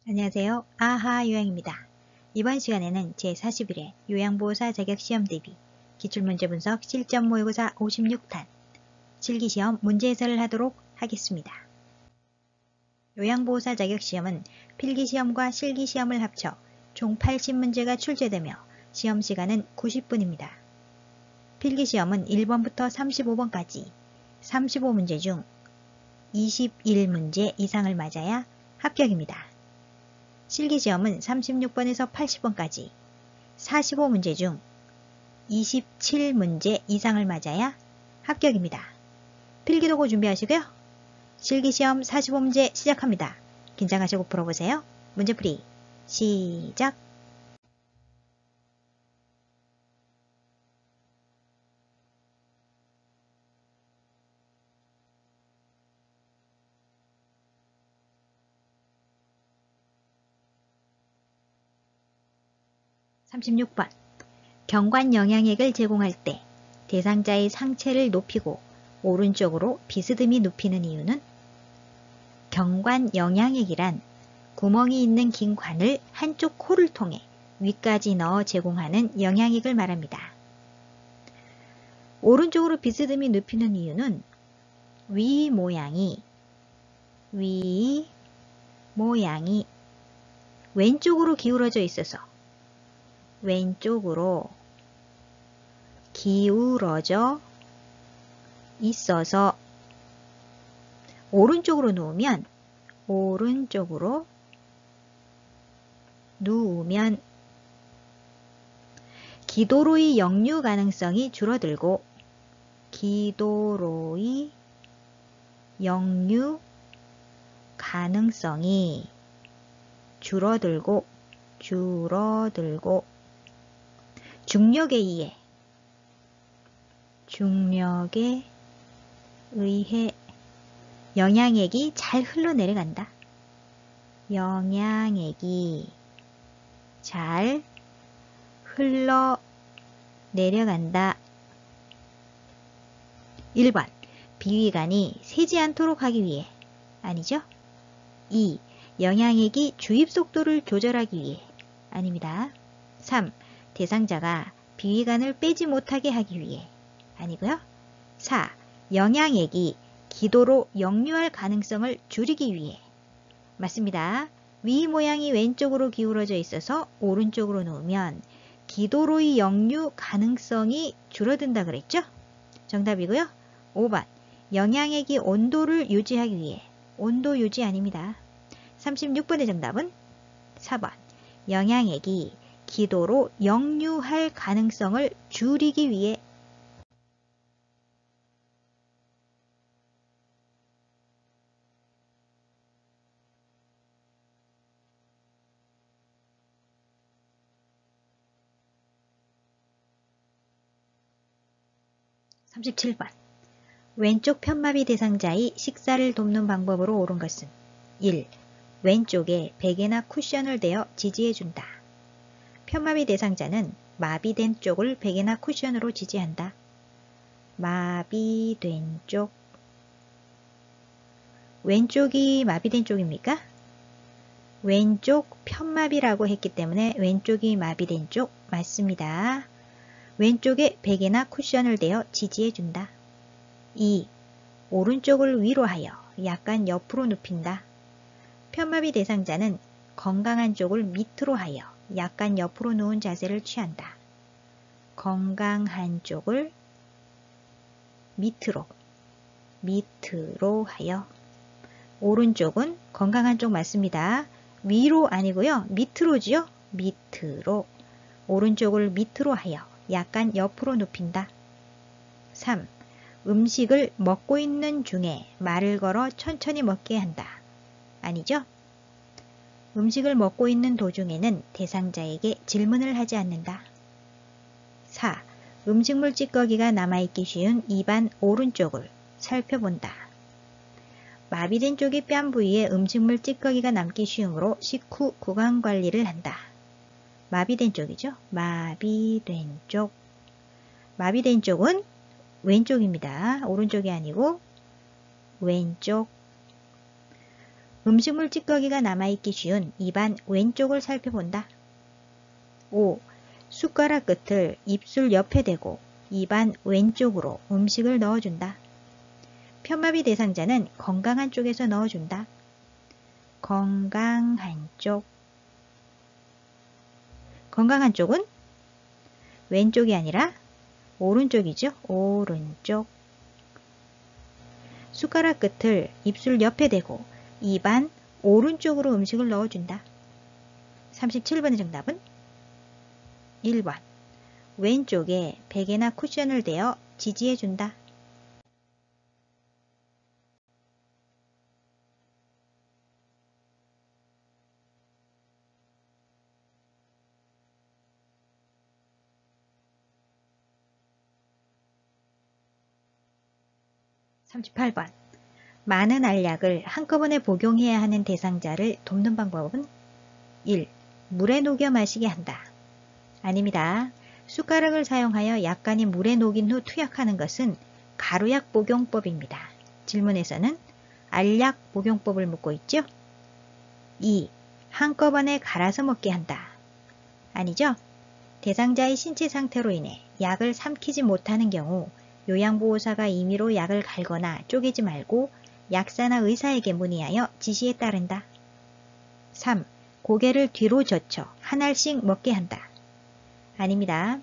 안녕하세요. 아하 요양입니다. 이번 시간에는 제41회 요양보호사 자격시험 대비 기출문제 분석 실전 모의고사 56탄 실기시험 문제 해설을 하도록 하겠습니다. 요양보호사 자격시험은 필기시험과 실기시험을 합쳐 총 80문제가 출제되며 시험시간은 90분입니다. 필기시험은 1번부터 35번까지 35문제 중 21문제 이상을 맞아야 합격입니다. 실기시험은 36번에서 80번까지 45문제 중 27문제 이상을 맞아야 합격입니다. 필기도구 준비하시고요. 실기시험 45문제 시작합니다. 긴장하시고 풀어보세요. 문제풀이 시작! (36번) 경관 영향액을 제공할 때 대상자의 상체를 높이고 오른쪽으로 비스듬히 눕히는 이유는? 경관 영향액이란 구멍이 있는 긴 관을 한쪽 코를 통해 위까지 넣어 제공하는 영향액을 말합니다. 오른쪽으로 비스듬히 눕히는 이유는 위 모양이 왼쪽으로 기울어져 있어서 왼쪽으로 기울어져 있어서 오른쪽으로 누우면 기도로의 역류 가능성이 줄어들고 기도로의 역류 가능성이 줄어들고 중력에 의해 영향액이 잘 흘러내려간다. 영향액이 잘 흘러내려간다. 1번 비위관이 새지 않도록 하기 위해 아니죠? 2. 영향액이 주입 속도를 조절하기 위해 아닙니다. 3. 대상자가 비위관을 빼지 못하게 하기 위해 아니고요. 4. 영향액이 기도로 역류할 가능성을 줄이기 위해 맞습니다. 위 모양이 왼쪽으로 기울어져 있어서 오른쪽으로 놓으면 기도로의 역류 가능성이 줄어든다 그랬죠? 정답이고요. 5번 영향액이 온도를 유지하기 위해 온도 유지 아닙니다. 36번의 정답은 4번 영향액이 기도로 역류할 가능성을 줄이기 위해 37번 왼쪽 편마비 대상자의 식사를 돕는 방법으로 옳은 것은 1. 왼쪽에 베개나 쿠션을 대어 지지해준다. 편마비 대상자는 마비된 쪽을 베개나 쿠션으로 지지한다. 마비된 쪽 왼쪽이 마비된 쪽입니까? 왼쪽 편마비라고 했기 때문에 왼쪽이 마비된 쪽 맞습니다. 왼쪽에 베개나 쿠션을 대어 지지해준다. 2. 오른쪽을 위로 하여 약간 옆으로 눕힌다. 편마비 대상자는 건강한 쪽을 밑으로 하여 약간 옆으로 누운 자세를 취한다. 건강한 쪽을 밑으로 하여 오른쪽은 건강한 쪽 맞습니다. 위로 아니고요. 밑으로지요. 밑으로 오른쪽을 밑으로 하여 약간 옆으로 눕힌다. 3. 음식을 먹고 있는 중에 말을 걸어 천천히 먹게 한다. 아니죠? 음식을 먹고 있는 도중에는 대상자에게 질문을 하지 않는다. 4. 음식물 찌꺼기가 남아있기 쉬운 입안 오른쪽을 살펴본다. 마비된 쪽의 뺨 부위에 음식물 찌꺼기가 남기 쉬우므로 식후 구강관리를 한다. 마비된 쪽이죠. 마비된 쪽. 마비된 쪽은 왼쪽입니다. 오른쪽이 아니고 왼쪽. 음식물 찌꺼기가 남아있기 쉬운 입안 왼쪽을 살펴본다. 5. 숟가락 끝을 입술 옆에 대고 입안 왼쪽으로 음식을 넣어준다. 편마비 대상자는 건강한 쪽에서 넣어준다. 건강한 쪽. 건강한 쪽은 왼쪽이 아니라 오른쪽이죠. 오른쪽. 숟가락 끝을 입술 옆에 대고 입안 오른쪽으로 음식을 넣어준다. 37번의 정답은 1번. 왼쪽에 베개나 쿠션을 대어 지지해준다. 38번. 많은 알약을 한꺼번에 복용해야 하는 대상자를 돕는 방법은 1. 물에 녹여 마시게 한다. 아닙니다. 숟가락을 사용하여 약간의 물에 녹인 후 투약하는 것은 가루약 복용법입니다. 질문에서는 알약 복용법을 묻고 있죠? 2. 한꺼번에 갈아서 먹게 한다. 아니죠? 대상자의 신체 상태로 인해 약을 삼키지 못하는 경우 요양보호사가 임의로 약을 갈거나 쪼개지 말고 약사나 의사에게 문의하여 지시에 따른다. 3. 고개를 뒤로 젖혀 한 알씩 먹게 한다. 아닙니다.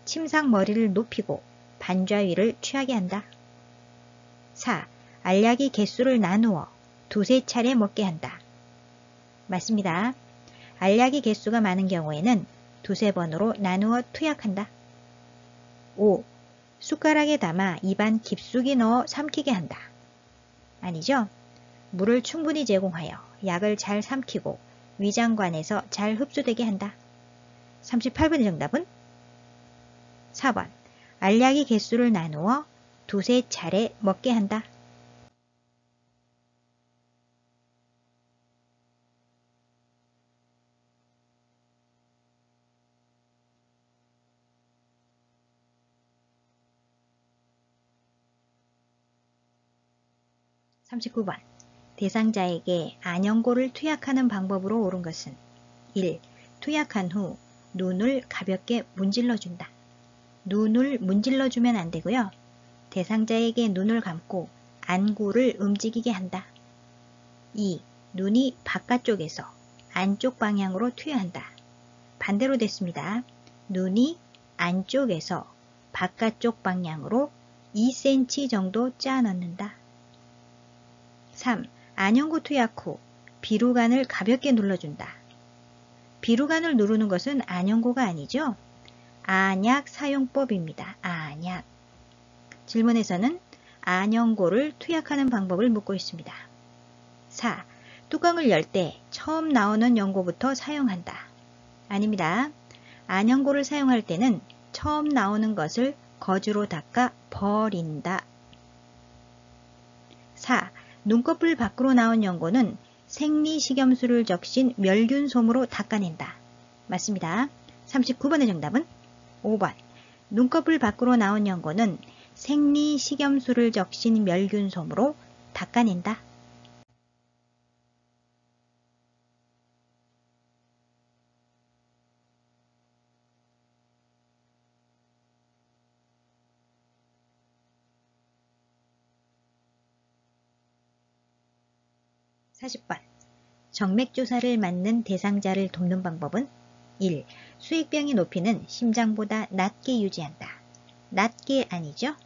침상 머리를 높이고 반좌위를 취하게 한다. 4. 알약의 개수를 나누어 두세 차례 먹게 한다. 맞습니다. 알약의 개수가 많은 경우에는 두세 번으로 나누어 투약한다. 5. 숟가락에 담아 입안 깊숙이 넣어 삼키게 한다. 아니죠? 물을 충분히 제공하여 약을 잘 삼키고 위장관에서 잘 흡수되게 한다. 38번의 정답은 4번. 알약의 개수를 나누어 두세 차례 먹게 한다. 39번. 대상자에게 안연고를 투약하는 방법으로 옳은 것은 1. 투약한 후 눈을 가볍게 문질러준다. 눈을 문질러주면 안 되고요. 대상자에게 눈을 감고 안구를 움직이게 한다. 2. 눈이 바깥쪽에서 안쪽 방향으로 투여한다. 반대로 됐습니다. 눈이 안쪽에서 바깥쪽 방향으로 2cm 정도 짜 넣는다. 3. 안연고 투약 후 비루관을 가볍게 눌러준다. 비루관을 누르는 것은 안연고가 아니죠. 안약 사용법입니다. 안약. 질문에서는 안연고를 투약하는 방법을 묻고 있습니다. 4. 뚜껑을 열 때 처음 나오는 연고부터 사용한다. 아닙니다. 안연고를 사용할 때는 처음 나오는 것을 거즈로 닦아 버린다. 4. 눈꺼풀 밖으로 나온 연고는 생리식염수를 적신 멸균솜으로 닦아낸다. 맞습니다. 39번의 정답은 5번. 눈꺼풀 밖으로 나온 연고는 생리식염수를 적신 멸균솜으로 닦아낸다. 40번. 정맥주사를 맞는 대상자를 돕는 방법은 1. 수액병의 높이는 심장보다 낮게 유지한다. 낮게 아니죠?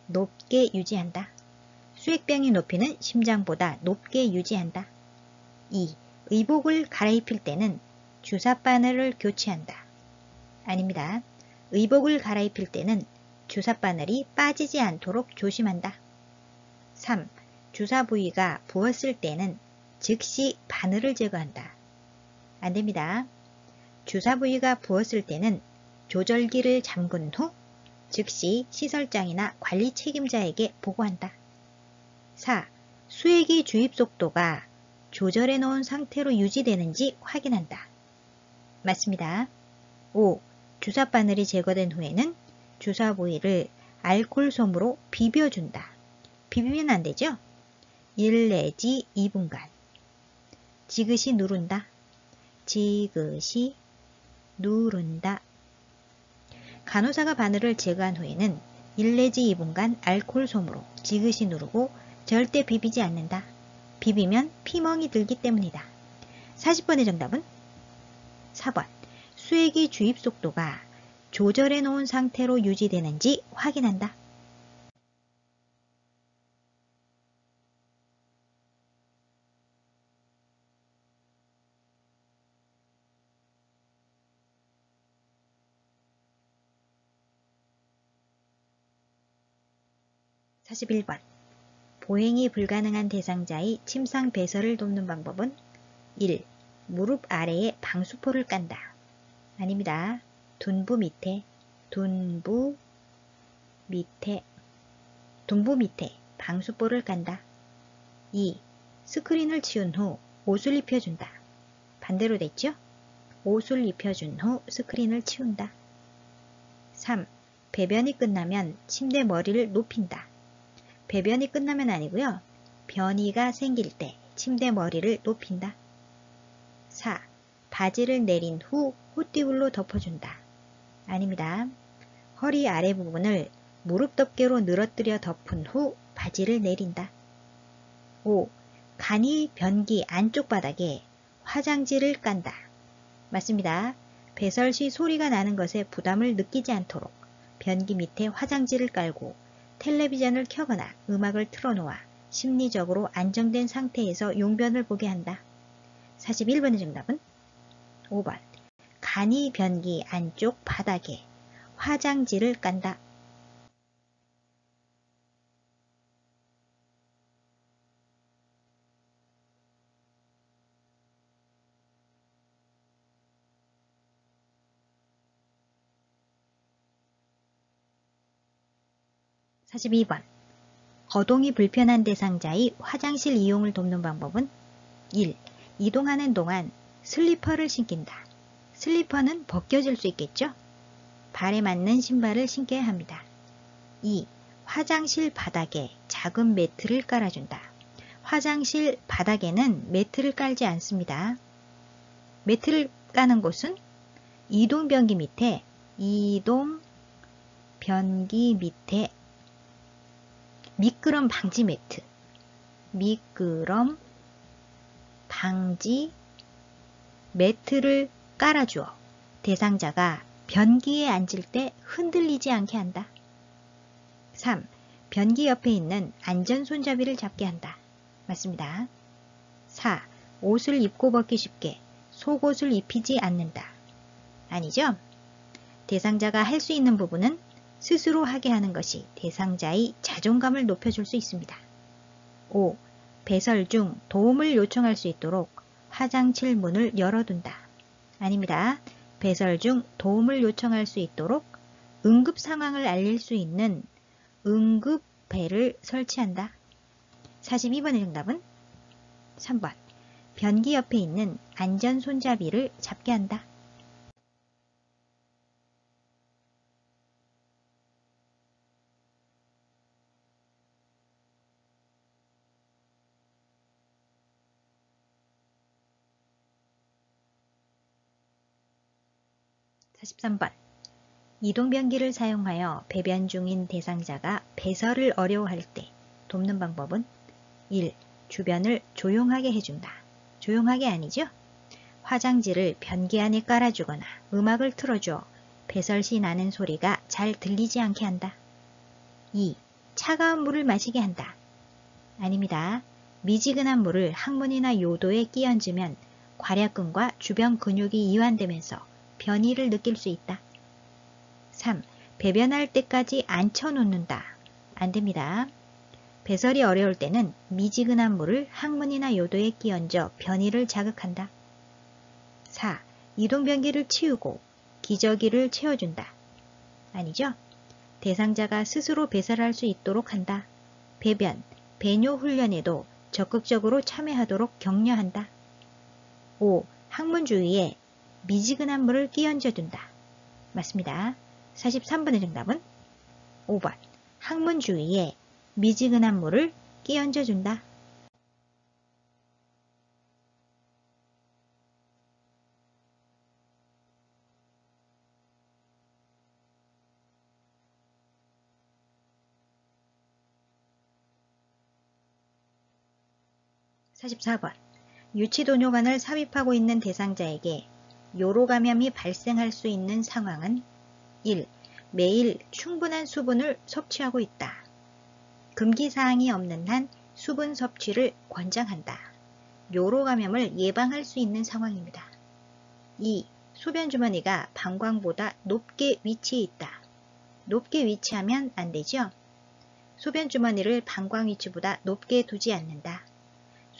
높게 유지한다. 수액병의 높이는 심장보다 높게 유지한다. 2. 의복을 갈아입힐 때는 주사바늘을 교체한다. 아닙니다. 의복을 갈아입힐 때는 주사바늘이 빠지지 않도록 조심한다. 3. 주사 부위가 부었을 때는 즉시 바늘을 제거한다. 안됩니다. 주사 부위가 부었을 때는 조절기를 잠근 후 즉시 시설장이나 관리 책임자에게 보고한다. 4. 수액의 주입 속도가 조절해 놓은 상태로 유지되는지 확인한다. 맞습니다. 5. 주사 바늘이 제거된 후에는 주사 부위를 알코올솜으로 비벼준다. 비비면 안되죠? 1 내지 2분간. 지그시 누른다. 지그시 누른다. 간호사가 바늘을 제거한 후에는 1 내지 2분간 알코올 솜으로 지그시 누르고 절대 비비지 않는다. 비비면 피멍이 들기 때문이다. 40번의 정답은 4번. 수액이 주입 속도가 조절해 놓은 상태로 유지되는지 확인한다. 41번. 보행이 불가능한 대상자의 침상 배설을 돕는 방법은 1. 무릎 아래에 방수포를 깐다. 아닙니다. 둔부 밑에 방수포를 깐다. 2. 스크린을 치운 후 옷을 입혀준다. 반대로 됐죠? 옷을 입혀준 후 스크린을 치운다. 3. 배변이 끝나면 침대 머리를 높인다. 배변이 끝나면 아니고요. 변이가 생길 때 침대 머리를 높인다. 4. 바지를 내린 후 호띠울로 덮어준다. 아닙니다. 허리 아래 부분을 무릎 덮개로 늘어뜨려 덮은 후 바지를 내린다. 5. 간이 변기 안쪽 바닥에 화장지를 깐다. 맞습니다. 배설 시 소리가 나는 것에 부담을 느끼지 않도록 변기 밑에 화장지를 깔고 텔레비전을 켜거나 음악을 틀어놓아 심리적으로 안정된 상태에서 용변을 보게 한다. 41번의 정답은 5번. 간이 변기 안쪽 바닥에 화장지를 깐다. 42번. 거동이 불편한 대상자의 화장실 이용을 돕는 방법은 1. 이동하는 동안 슬리퍼를 신긴다. 슬리퍼는 벗겨질 수 있겠죠? 발에 맞는 신발을 신겨야 합니다. 2. 화장실 바닥에 작은 매트를 깔아준다. 화장실 바닥에는 매트를 깔지 않습니다. 매트를 까는 곳은 이동변기 밑에 미끄럼 방지 매트, 미끄럼 방지 매트를 깔아주어 대상자가 변기에 앉을 때 흔들리지 않게 한다. 3. 변기 옆에 있는 안전 손잡이를 잡게 한다. 맞습니다. 4. 옷을 입고 벗기 쉽게 속옷을 입히지 않는다. 아니죠? 대상자가 할 수 있는 부분은 스스로 하게 하는 것이 대상자의 자존감을 높여줄 수 있습니다. 5. 배설 중 도움을 요청할 수 있도록 화장실 문을 열어둔다. 아닙니다. 배설 중 도움을 요청할 수 있도록 응급 상황을 알릴 수 있는 응급벨을 설치한다. 42번의 정답은 3번. 변기 옆에 있는 안전 손잡이를 잡게 한다. 43번. 이동변기를 사용하여 배변 중인 대상자가 배설을 어려워할 때 돕는 방법은 1. 주변을 조용하게 해준다. 조용하게 아니죠? 화장지를 변기 안에 깔아주거나 음악을 틀어줘 배설 시 나는 소리가 잘 들리지 않게 한다. 2. 차가운 물을 마시게 한다. 아닙니다. 미지근한 물을 항문이나 요도에 끼얹으면 괄약근과 주변 근육이 이완되면서 변이를 느낄 수 있다. 3. 배변할 때까지 앉혀놓는다. 안됩니다. 배설이 어려울 때는 미지근한 물을 항문이나 요도에 끼얹어 변이를 자극한다. 4. 이동변기를 치우고 기저귀를 채워준다. 아니죠? 대상자가 스스로 배설할 수 있도록 한다. 배변, 배뇨 훈련에도 적극적으로 참여하도록 격려한다. 5. 항문 주위에 미지근한 물을 끼얹어 둔다. 맞습니다. 43번의 정답은 5번. 항문 주위에 미지근한 물을 끼얹어 준다. 44번. 유치도뇨관을 삽입하고 있는 대상자에게 요로 감염이 발생할 수 있는 상황은 1. 매일 충분한 수분을 섭취하고 있다. 금기사항이 없는 한 수분 섭취를 권장한다. 요로 감염을 예방할 수 있는 상황입니다. 2. 소변 주머니가 방광보다 높게 위치해 있다. 높게 위치하면 안 되죠? 소변 주머니를 방광 위치보다 높게 두지 않는다.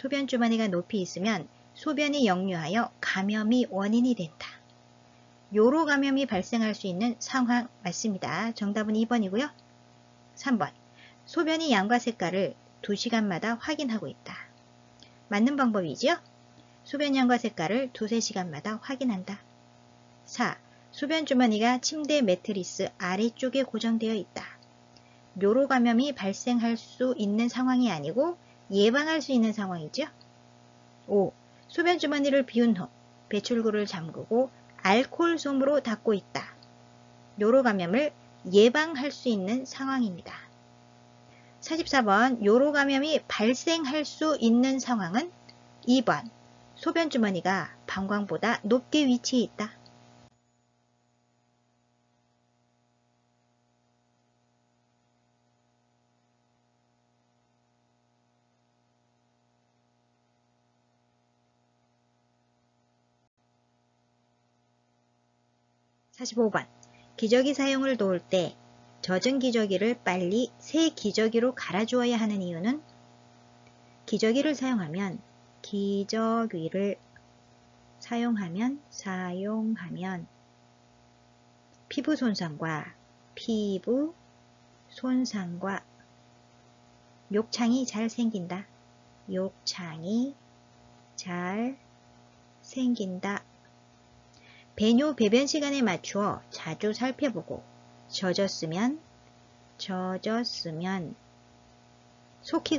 소변 주머니가 높이 있으면 소변이 역류하여 감염이 원인이 된다. 요로 감염이 발생할 수 있는 상황 맞습니다. 정답은 2번이고요. 3번. 소변이 양과 색깔을 2시간마다 확인하고 있다. 맞는 방법이죠? 소변 양과 색깔을 2-3시간마다 확인한다. 4. 소변 주머니가 침대 매트리스 아래쪽에 고정되어 있다. 요로 감염이 발생할 수 있는 상황이 아니고 예방할 수 있는 상황이죠. 5. 소변 주머니를 비운 후 배출구를 잠그고 알코올 솜으로 닦고 있다. 요로 감염을 예방할 수 있는 상황입니다. 44번. 요로 감염이 발생할 수 있는 상황은 2번. 소변 주머니가 방광보다 높게 위치해 있다. 45번. 기저귀 사용을 도울 때 젖은 기저귀를 빨리 새 기저귀로 갈아주어야 하는 이유는 기저귀를 사용하면 피부 손상과 욕창이 잘 생긴다. 배뇨 배변 시간에 맞추어 자주 살펴보고 젖었으면 속히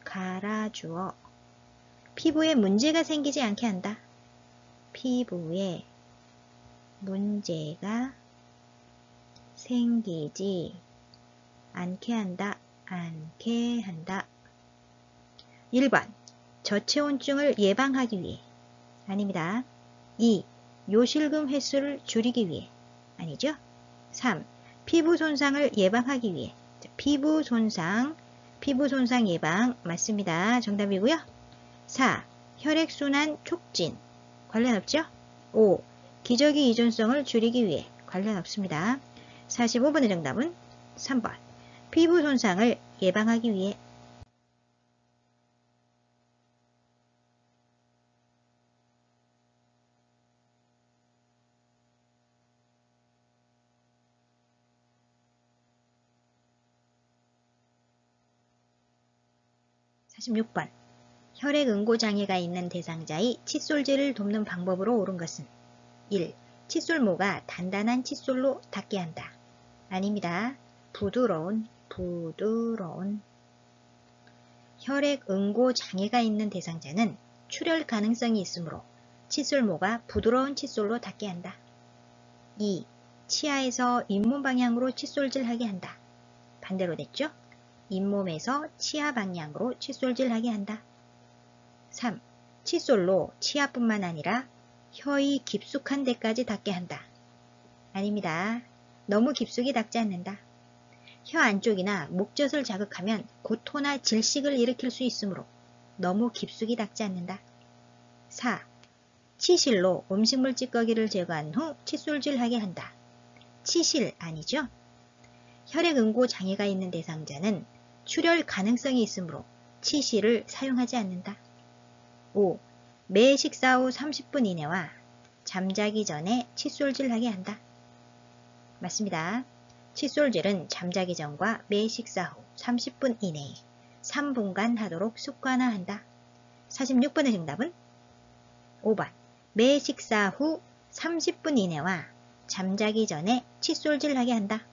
갈아주어 피부에 문제가 생기지 않게 한다. 피부에 문제가 생기지 않게 한다. 1번. 저체온증을 예방하기 위해 아닙니다. 2. 요실금 횟수를 줄이기 위해 아니죠. 3. 피부 손상을 예방하기 위해 피부 손상 예방 맞습니다. 정답이고요. 4. 혈액순환 촉진 관련 없죠. 5. 기저귀 이존성을 줄이기 위해 관련 없습니다. 45번의 정답은 3번. 피부 손상을 예방하기 위해. 46번. 혈액응고장애가 있는 대상자의 칫솔질을 돕는 방법으로 옳은 것은 1. 칫솔모가 단단한 칫솔로 닿게 한다. 아닙니다. 부드러운 혈액응고장애가 있는 대상자는 출혈 가능성이 있으므로 칫솔모가 부드러운 칫솔로 닿게 한다. 2. 치아에서 잇몸 방향으로 칫솔질하게 한다. 반대로 됐죠? 잇몸에서 치아 방향으로 칫솔질하게 한다. 3. 칫솔로 치아뿐만 아니라 혀의 깊숙한 데까지 닿게 한다. 아닙니다. 너무 깊숙이 닿지 않는다. 혀 안쪽이나 목젖을 자극하면 구토나 질식을 일으킬 수 있으므로 너무 깊숙이 닿지 않는다. 4. 치실로 음식물 찌꺼기를 제거한 후 칫솔질하게 한다. 치실 아니죠? 혈액응고 장애가 있는 대상자는 출혈 가능성이 있으므로 치실을 사용하지 않는다. 5. 매 식사 후 30분 이내와 잠자기 전에 칫솔질하게 한다. 맞습니다. 칫솔질은 잠자기 전과 매 식사 후 30분 이내에 3분간 하도록 습관화한다. 46번의 정답은 5번. 매 식사 후 30분 이내와 잠자기 전에 칫솔질하게 한다.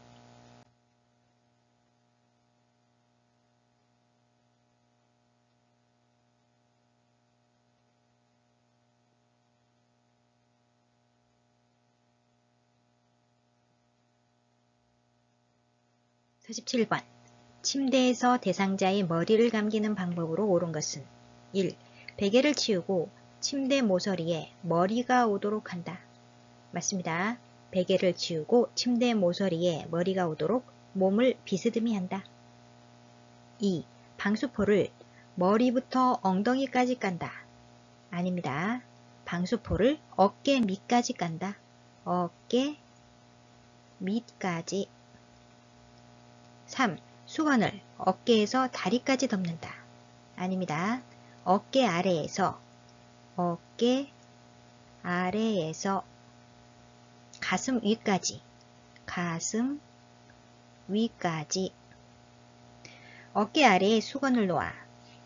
47번. 침대에서 대상자의 머리를 감기는 방법으로 옳은 것은 1. 베개를 치우고 침대 모서리에 머리가 오도록 한다. 맞습니다. 베개를 치우고 침대 모서리에 머리가 오도록 몸을 비스듬히 한다. 2. 방수포를 머리부터 엉덩이까지 깐다. 아닙니다. 방수포를 어깨 밑까지 깐다. 어깨 밑까지. 3. 수건을 어깨에서 다리까지 덮는다. 아닙니다. 어깨 아래에서 가슴 위까지. 가슴 위까지. 어깨 아래에 수건을 놓아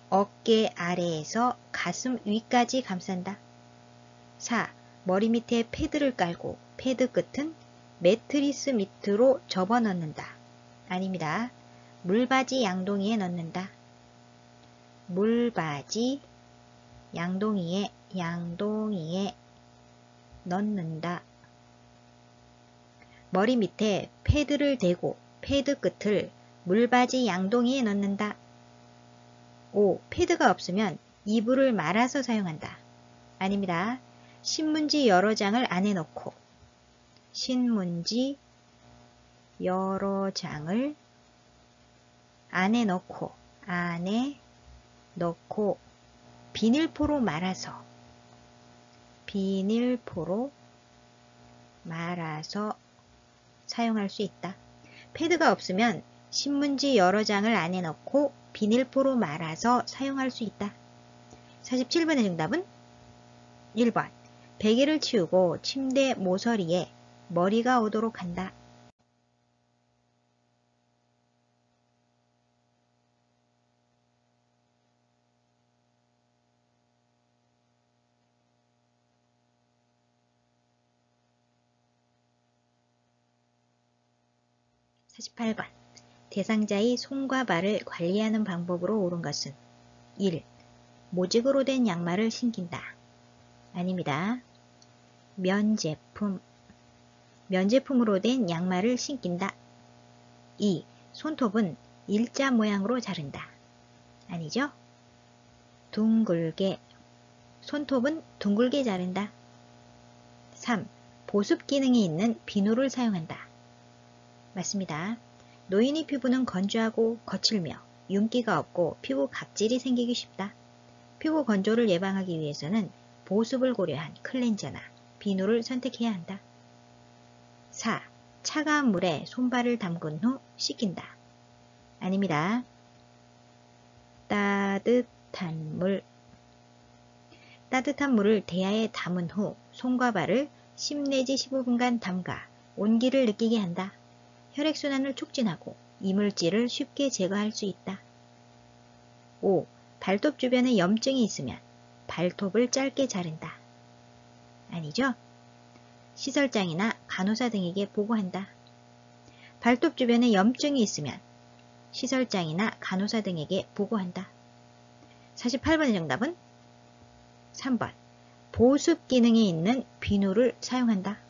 어깨 아래에서 가슴 위까지 감싼다. 4. 머리 밑에 패드를 깔고 패드 끝은 매트리스 밑으로 접어 넣는다. 아닙니다. 물바지 양동이에 넣는다. 물바지 양동이에 넣는다. 머리 밑에 패드를 대고 패드 끝을 물바지 양동이에 넣는다. 5. 패드가 없으면 이불을 말아서 사용한다. 아닙니다. 신문지 여러 장을 안에 넣고 신문지 여러 장을 안에 넣고 비닐포로 말아서 사용할 수 있다. 패드가 없으면 신문지 여러 장을 안에 넣고 비닐포로 말아서 사용할 수 있다. 47번의 정답은 1번. 베개를 치우고 침대 모서리에 머리가 오도록 한다. 48번. 대상자의 손과 발을 관리하는 방법으로 옳은 것은 1. 모직으로 된 양말을 신긴다. 아닙니다. 면제품으로 된 양말을 신긴다. 2. 손톱은 일자 모양으로 자른다. 아니죠? 손톱은 둥글게 자른다. 3. 보습 기능이 있는 비누를 사용한다. 맞습니다. 노인의 피부는 건조하고 거칠며 윤기가 없고 피부 각질이 생기기 쉽다. 피부 건조를 예방하기 위해서는 보습을 고려한 클렌저나 비누를 선택해야 한다. 4. 차가운 물에 손발을 담근 후 씻긴다. 아닙니다. 따뜻한 물을 대야에 담은 후 손과 발을 10 내지 15분간 담가 온기를 느끼게 한다. 혈액순환을 촉진하고 이물질을 쉽게 제거할 수 있다. 5. 발톱 주변에 염증이 있으면 발톱을 짧게 자른다. 아니죠? 시설장이나 간호사 등에게 보고한다. 발톱 주변에 염증이 있으면 시설장이나 간호사 등에게 보고한다. 48번의 정답은 3번. 보습 기능이 있는 비누를 사용한다.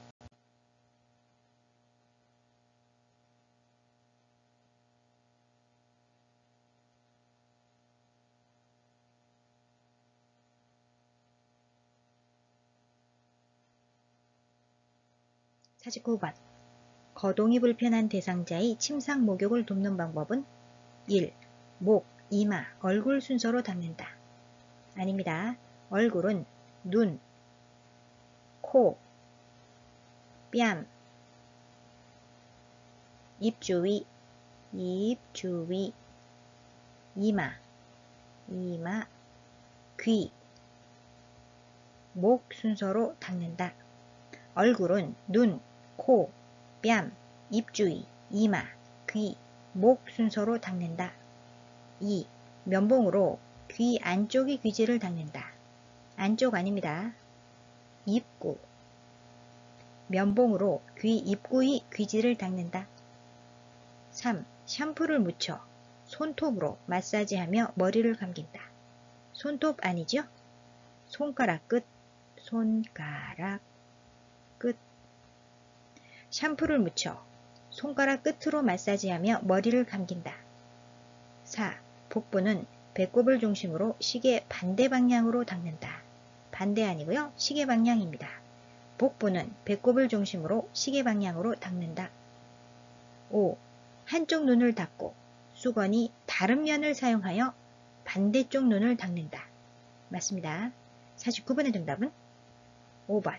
49번. 거동이 불편한 대상자의 침상 목욕을 돕는 방법은 1. 목, 이마, 얼굴 순서로 닦는다. 아닙니다. 얼굴은 눈, 코, 뺨, 입주위, 이마, 귀, 목 순서로 닦는다. 얼굴은 눈, 코, 뺨, 입주위, 이마, 귀, 목 순서로 닦는다. 2. 면봉으로 귀 안쪽의 귀지를 닦는다. 안쪽 아닙니다. 입구. 면봉으로 귀 입구의 귀지를 닦는다. 3. 샴푸를 묻혀 손톱으로 마사지하며 머리를 감긴다. 손톱 아니죠? 손가락 끝. 샴푸를 묻혀 손가락 끝으로 마사지하며 머리를 감긴다. 4. 복부는 배꼽을 중심으로 시계 반대 방향으로 닦는다. 반대 아니고요. 시계 방향입니다. 복부는 배꼽을 중심으로 시계 방향으로 닦는다. 5. 한쪽 눈을 닫고 수건이 다른 면을 사용하여 반대쪽 눈을 닦는다. 맞습니다. 49번의 정답은 5번.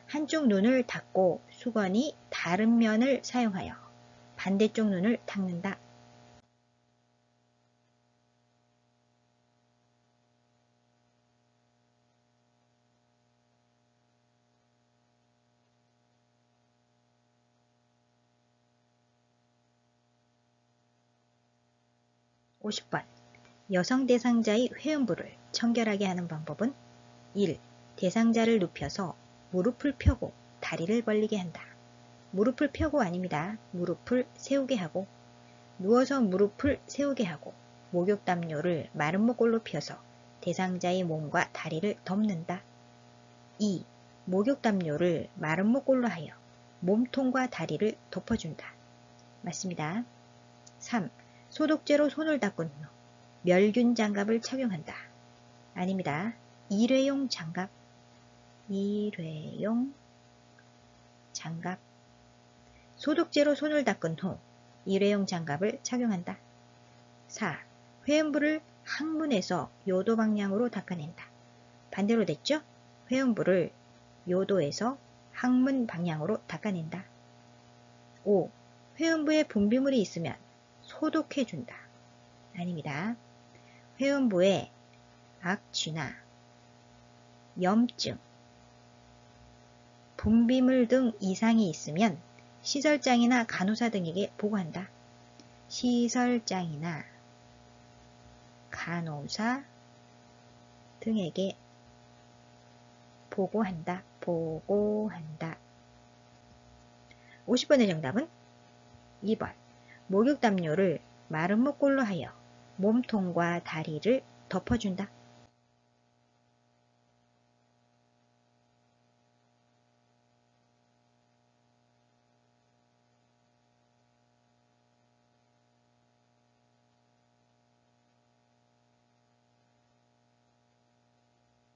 한쪽 눈을 닫고 수건이 다른 면을 사용하여 반대쪽 눈을 닦는다. 50번. 여성 대상자의 회음부를 청결하게 하는 방법은 1. 대상자를 눕혀서 무릎을 펴고 다리를 벌리게 한다. 무릎을 펴고 아닙니다. 무릎을 세우게 하고 누워서 무릎을 세우게 하고 목욕담요를 마른 목골로 펴서 대상자의 몸과 다리를 덮는다. 2. 목욕담요를 마른 목골로 하여 몸통과 다리를 덮어준다. 맞습니다. 3. 소독제로 손을 닦은 후 멸균 장갑을 착용한다. 아닙니다. 일회용 장갑. 일회용 장갑. 소독제로 손을 닦은 후 일회용 장갑을 착용한다. 4. 회음부를 항문에서 요도 방향으로 닦아낸다. 반대로 됐죠? 회음부를 요도에서 항문 방향으로 닦아낸다. 5. 회음부에 분비물이 있으면 소독해준다. 아닙니다. 회음부에 악취나 염증, 분비물 등 이상이 있으면 시설장이나 간호사 등에게 보고한다. 시설장이나 간호사 등에게 보고한다. 50번의 정답은 2번. 목욕담요를 마른 목골로 하여 몸통과 다리를 덮어준다.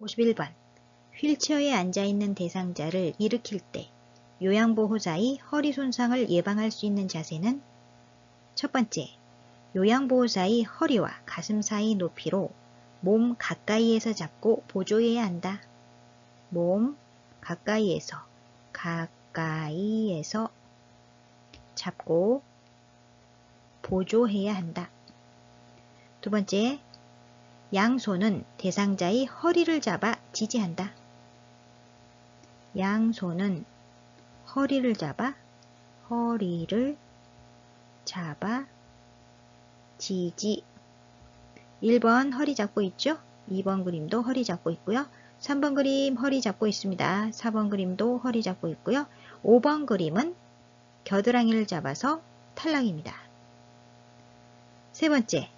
51번. 휠체어에 앉아있는 대상자를 일으킬 때 요양보호자의 허리 손상을 예방할 수 있는 자세는 첫 번째, 요양보호자의 허리와 가슴 사이 높이로 몸 가까이에서 잡고 보조해야 한다. 몸 가까이에서 잡고 보조해야 한다. 두 번째, 양손은 대상자의 허리를 잡아 지지한다. 양손은 허리를 잡아 지지. 1번 허리 잡고 있죠? 2번 그림도 허리 잡고 있고요. 3번 그림 허리 잡고 있습니다. 4번 그림도 허리 잡고 있고요. 5번 그림은 겨드랑이를 잡아서 탈락입니다. 세 번째,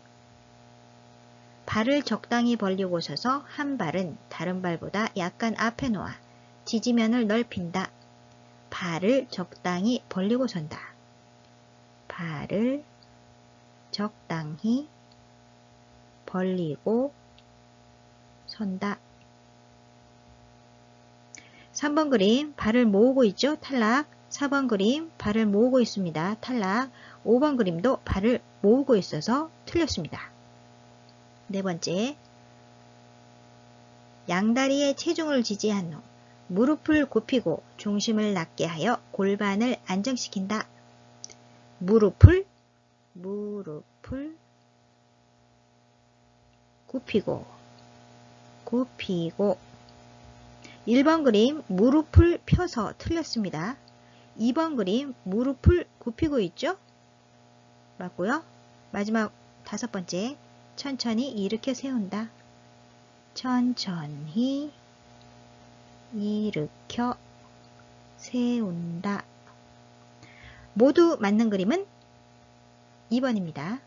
발을 적당히 벌리고 서서 한 발은 다른 발보다 약간 앞에 놓아 지지면을 넓힌다. 발을 적당히 벌리고 선다. 발을 적당히 벌리고 선다. 3번 그림 발을 모으고 있죠? 탈락. 4번 그림 발을 모으고 있습니다. 탈락. 5번 그림도 발을 모으고 있어서 틀렸습니다. 네 번째, 양다리에 체중을 지지한 후 무릎을 굽히고 중심을 낮게 하여 골반을 안정시킨다. 무릎을 굽히고 1번 그림 무릎을 펴서 틀렸습니다. 2번 그림 무릎을 굽히고 있죠? 맞고요. 마지막 5번째, 천천히 일으켜 세운다. 천천히 일으켜 세운다. 모두 맞는 그림은 2번입니다.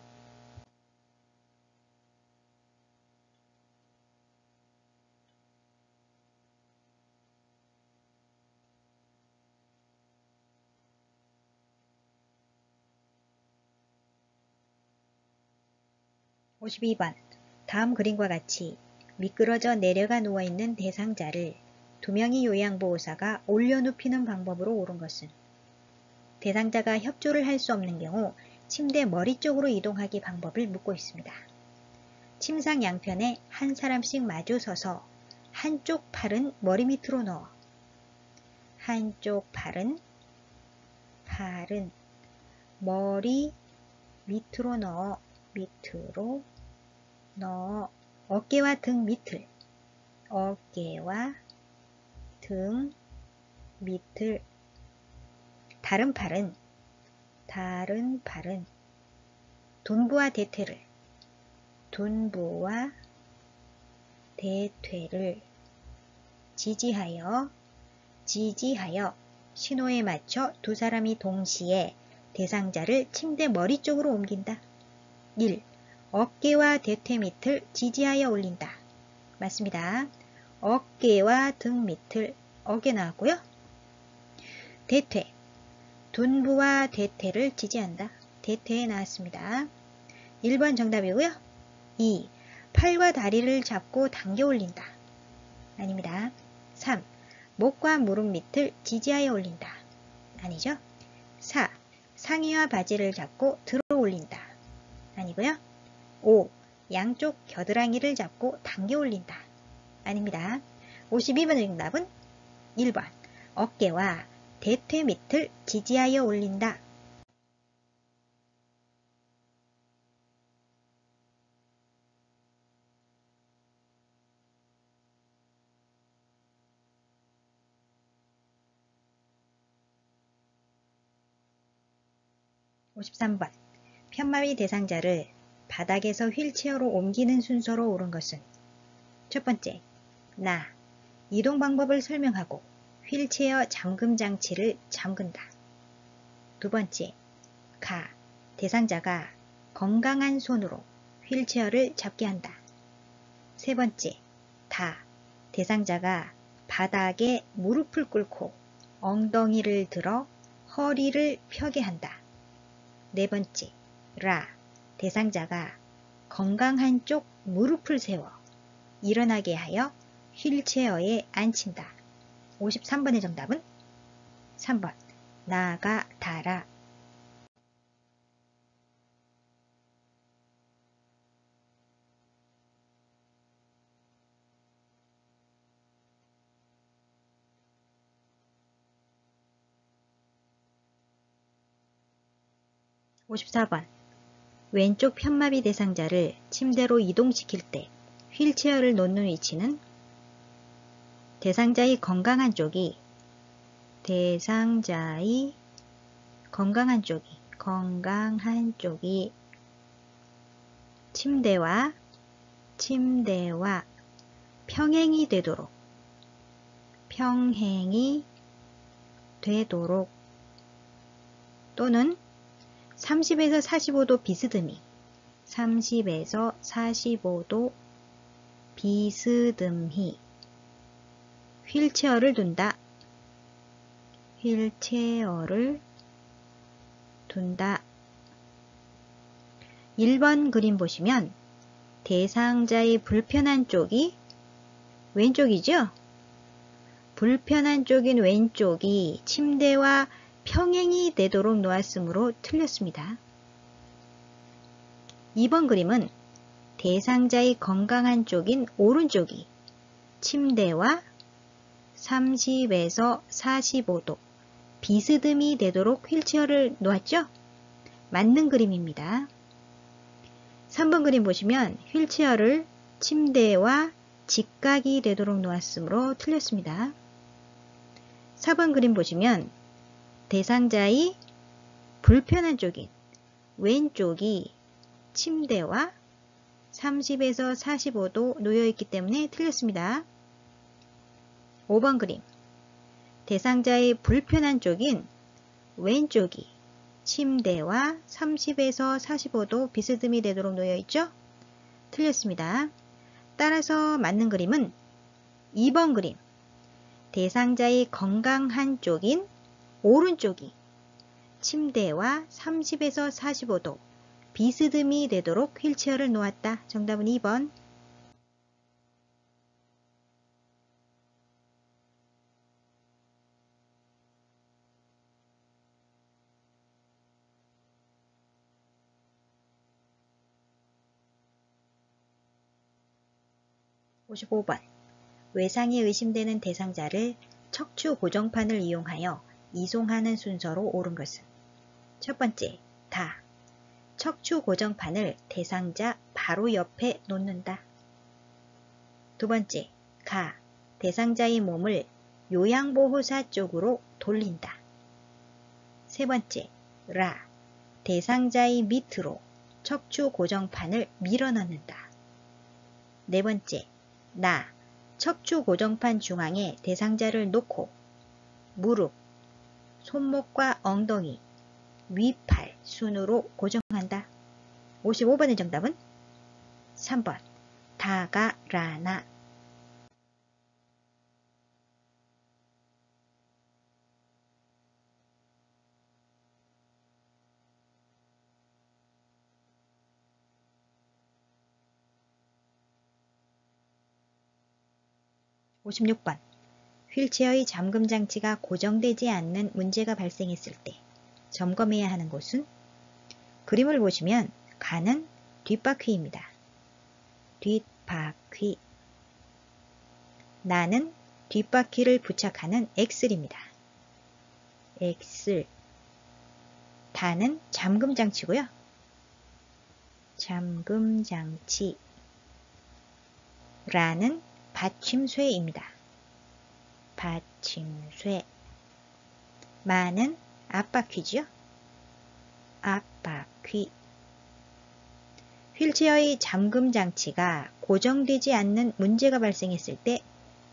52번. 다음 그림과 같이 미끄러져 내려가 누워있는 대상자를 두 명의 요양보호사가 올려눕히는 방법으로 옳은 것은? 대상자가 협조를 할 수 없는 경우 침대 머리 쪽으로 이동하기 방법을 묻고 있습니다. 침상 양편에 한 사람씩 마주 서서 한쪽 팔은 머리 밑으로 넣어 한쪽 팔은 머리 밑으로 넣어 어깨와 등 밑을 다른 팔은 둔부와 대퇴를 지지하여 신호에 맞춰 두 사람이 동시에 대상자를 침대 머리 쪽으로 옮긴다. 1. 어깨와 대퇴 밑을 지지하여 올린다. 맞습니다. 어깨와 등 밑을 어깨 나왔고요. 대퇴, 둔부와 대퇴를 지지한다. 대퇴에 나왔습니다. 1번 정답이고요. 2. 팔과 다리를 잡고 당겨 올린다. 아닙니다. 3. 목과 무릎 밑을 지지하여 올린다. 아니죠. 4. 상의와 바지를 잡고 들어 올린다. 아니고요. 5. 양쪽 겨드랑이를 잡고 당겨 올린다. 아닙니다. 52번 정답은 1번 어깨와 대퇴 밑을 지지하여 올린다. (53번) 편마비 대상자를 바닥에서 휠체어로 옮기는 순서로 옳은 것은? 첫 번째, 이동 방법을 설명하고 휠체어 잠금 장치를 잠근다. 두 번째, 대상자가 건강한 손으로 휠체어를 잡게 한다. 세 번째, 대상자가 바닥에 무릎을 꿇고 엉덩이를 들어 허리를 펴게 한다. 네 번째, 대상자가 건강한 쪽 무릎을 세워 일어나게 하여 휠체어에 앉힌다. 53번의 정답은 3번 나가다라. (54번) 왼쪽 편마비 대상자를 침대로 이동시킬 때 휠체어를 놓는 위치는? 대상자의 건강한 쪽이 침대와 평행이 되도록 또는 30에서 45도 비스듬히 휠체어를 둔다. 1번 그림 보시면 대상자의 불편한 쪽이 왼쪽이죠? 불편한 쪽인 왼쪽이 침대와 평행이 되도록 놓았으므로 틀렸습니다. 2번 그림은 대상자의 건강한 쪽인 오른쪽이 침대와 30에서 45도 비스듬히 되도록 휠체어를 놓았죠? 맞는 그림입니다. 3번 그림 보시면 휠체어를 침대와 직각이 되도록 놓았으므로 틀렸습니다. 4번 그림 보시면 대상자의 불편한 쪽인 왼쪽이 침대와 30에서 45도 놓여있기 때문에 틀렸습니다. 5번 그림 대상자의 불편한 쪽인 왼쪽이 침대와 30에서 45도 비스듬히 되도록 놓여있죠? 틀렸습니다. 따라서 맞는 그림은 2번 그림 대상자의 건강한 쪽인 오른쪽이 침대와 30에서 45도 비스듬히 되도록 휠체어를 놓았다. 정답은 2번. 55번. 외상이 의심되는 대상자를 척추 고정판을 이용하여 이송하는 순서로 옳은 것은? 첫 번째, 다. 척추 고정판을 대상자 바로 옆에 놓는다. 두 번째, 가. 대상자의 몸을 요양보호사 쪽으로 돌린다. 세 번째, 라. 대상자의 밑으로 척추 고정판을 밀어넣는다. 네 번째, 나. 척추 고정판 중앙에 대상자를 놓고 무릎, 손목과 엉덩이, 위팔 순으로 고정한다. 55번의 정답은 3번. 다가, 라나. 56번. 휠체어의 잠금 장치가 고정되지 않는 문제가 발생했을 때 점검해야 하는 곳은? 그림을 보시면 가는 뒷바퀴입니다. 뒷바퀴. 나는 뒷바퀴를 부착하는 엑슬입니다. 엑슬. 다는 잠금 장치고요. 잠금 장치. 라는 받침쇠입니다. 받침쇠. 마는 앞바퀴죠. 앞바퀴. 휠체어의 잠금 장치가 고정되지 않는 문제가 발생했을 때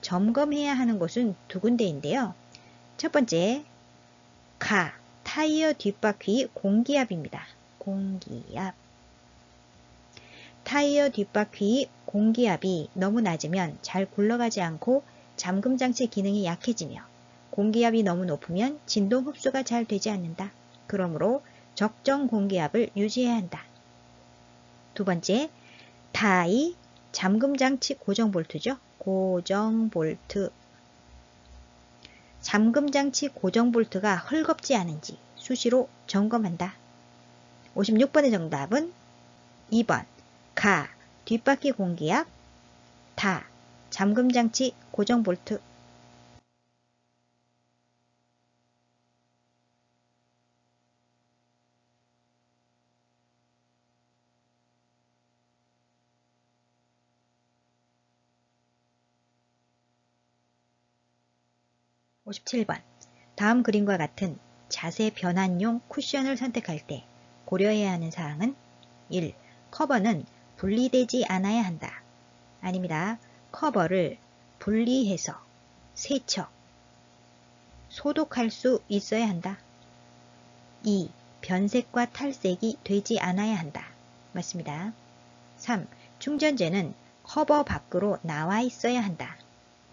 점검해야 하는 곳은 두 군데인데요. 첫 번째, 가. 타이어 뒷바퀴 공기압입니다. 공기압. 타이어 뒷바퀴 공기압이 너무 낮으면 잘 굴러가지 않고 잠금장치 기능이 약해지며 공기압이 너무 높으면 진동 흡수가 잘 되지 않는다. 그러므로 적정 공기압을 유지해야 한다. 두 번째, 타이 잠금장치 고정볼트죠. 고정볼트. 잠금장치 고정볼트가 헐겁지 않은지 수시로 점검한다. 56번의 정답은 2번. 가, 뒷바퀴 공기압, 다, 잠금장치 고정볼트. 57번. 다음 그림과 같은 자세 변환용 쿠션을 선택할 때 고려해야 하는 사항은? 1. 커버는 분리되지 않아야 한다. 아닙니다. 커버를 분리해서 세척, 소독할 수 있어야 한다. 2. 변색과 탈색이 되지 않아야 한다. 맞습니다. 3. 충전재는 커버 밖으로 나와 있어야 한다.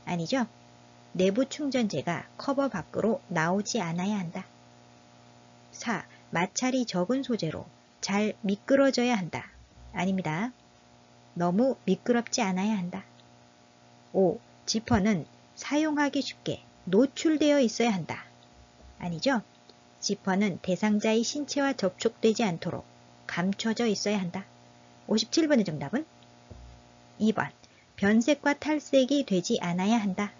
아니죠? 내부 충전재가 커버 밖으로 나오지 않아야 한다. 4. 마찰이 적은 소재로 잘 미끄러져야 한다. 아닙니다. 너무 미끄럽지 않아야 한다. 5. 지퍼는 사용하기 쉽게 노출되어 있어야 한다. 아니죠? 지퍼는 대상자의 신체와 접촉되지 않도록 감춰져 있어야 한다. 57번의 정답은 2번. 변색과 탈색이 되지 않아야 한다.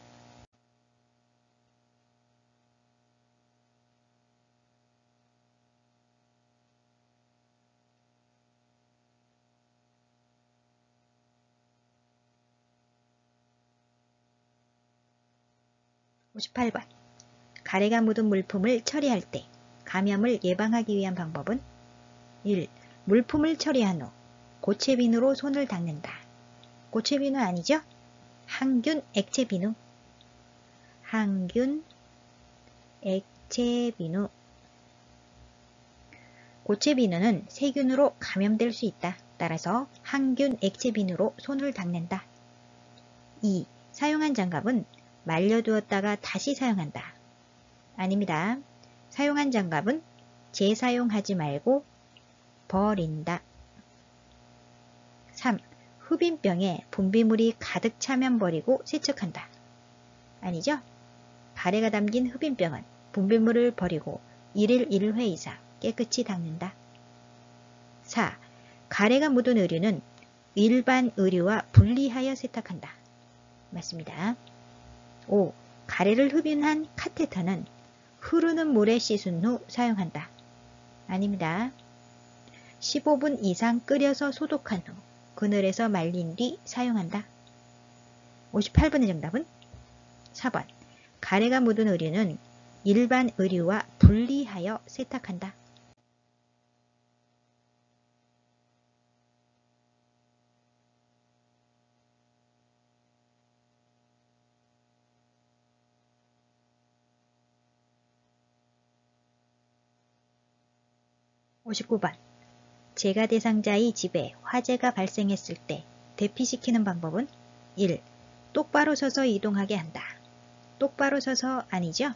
58번. 가래가 묻은 물품을 처리할 때 감염을 예방하기 위한 방법은? 1. 물품을 처리한 후 고체비누로 손을 닦는다. 고체비누 아니죠? 항균 액체비누. 항균 액체비누. 고체비누는 세균으로 감염될 수 있다. 따라서 항균 액체비누로 손을 닦는다. 2. 사용한 장갑은 말려두었다가 다시 사용한다. 아닙니다. 사용한 장갑은 재사용하지 말고 버린다. 3. 흡인병에 분비물이 가득 차면 버리고 세척한다. 아니죠? 가래가 담긴 흡인병은 분비물을 버리고 1일 1회 이상 깨끗이 닦는다. 4. 가래가 묻은 의류는 일반 의류와 분리하여 세탁한다. 맞습니다. 5. 가래를 흡인한 카테터는 흐르는 물에 씻은 후 사용한다. 아닙니다. 15분 이상 끓여서 소독한 후 그늘에서 말린 뒤 사용한다. 58번의 정답은 4번. 가래가 묻은 의류는 일반 의류와 분리하여 세탁한다. 59번. 재가 대상자의 집에 화재가 발생했을 때 대피시키는 방법은 1. 똑바로 서서 이동하게 한다. 똑바로 서서 아니죠?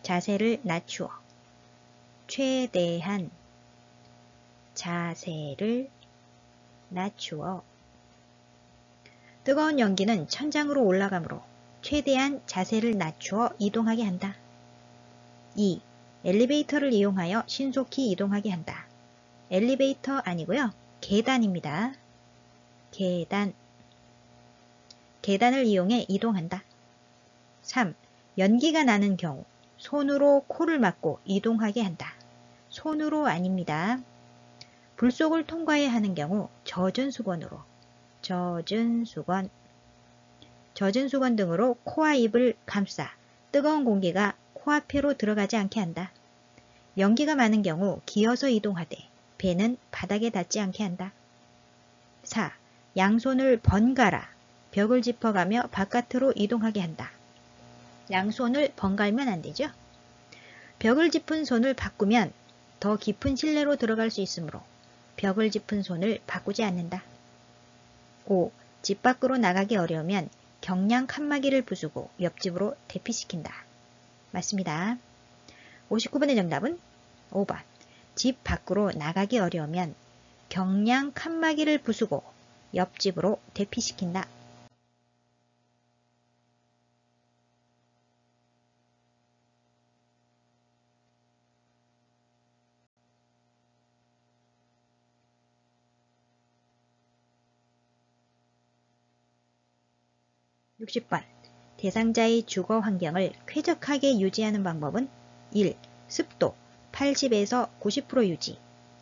자세를 낮추어. 최대한 자세를 낮추어. 뜨거운 연기는 천장으로 올라가므로 최대한 자세를 낮추어 이동하게 한다. 2. 엘리베이터를 이용하여 신속히 이동하게 한다. 엘리베이터 아니고요. 계단입니다. 계단. 계단을 이용해 이동한다. 3. 연기가 나는 경우 손으로 코를 막고 이동하게 한다. 손으로 아닙니다. 불속을 통과해야 하는 경우 젖은 수건으로, 젖은 수건 등으로 코와 입을 감싸 뜨거운 공기가 코앞으로 들어가지 않게 한다. 연기가 많은 경우 기어서 이동하되 배는 바닥에 닿지 않게 한다. 4. 양손을 번갈아 벽을 짚어가며 바깥으로 이동하게 한다. 양손을 번갈면 안 되죠? 벽을 짚은 손을 바꾸면 더 깊은 실내로 들어갈 수 있으므로 벽을 짚은 손을 바꾸지 않는다. 5. 집 밖으로 나가기 어려우면 경량 칸막이를 부수고 옆집으로 대피시킨다. 맞습니다. 59번의 정답은 5번. 집 밖으로 나가기 어려우면 경량 칸막이를 부수고 옆집으로 대피시킨다. 60번. 대상자의 주거 환경을 쾌적하게 유지하는 방법은 1. 습도 80에서 90% 유지.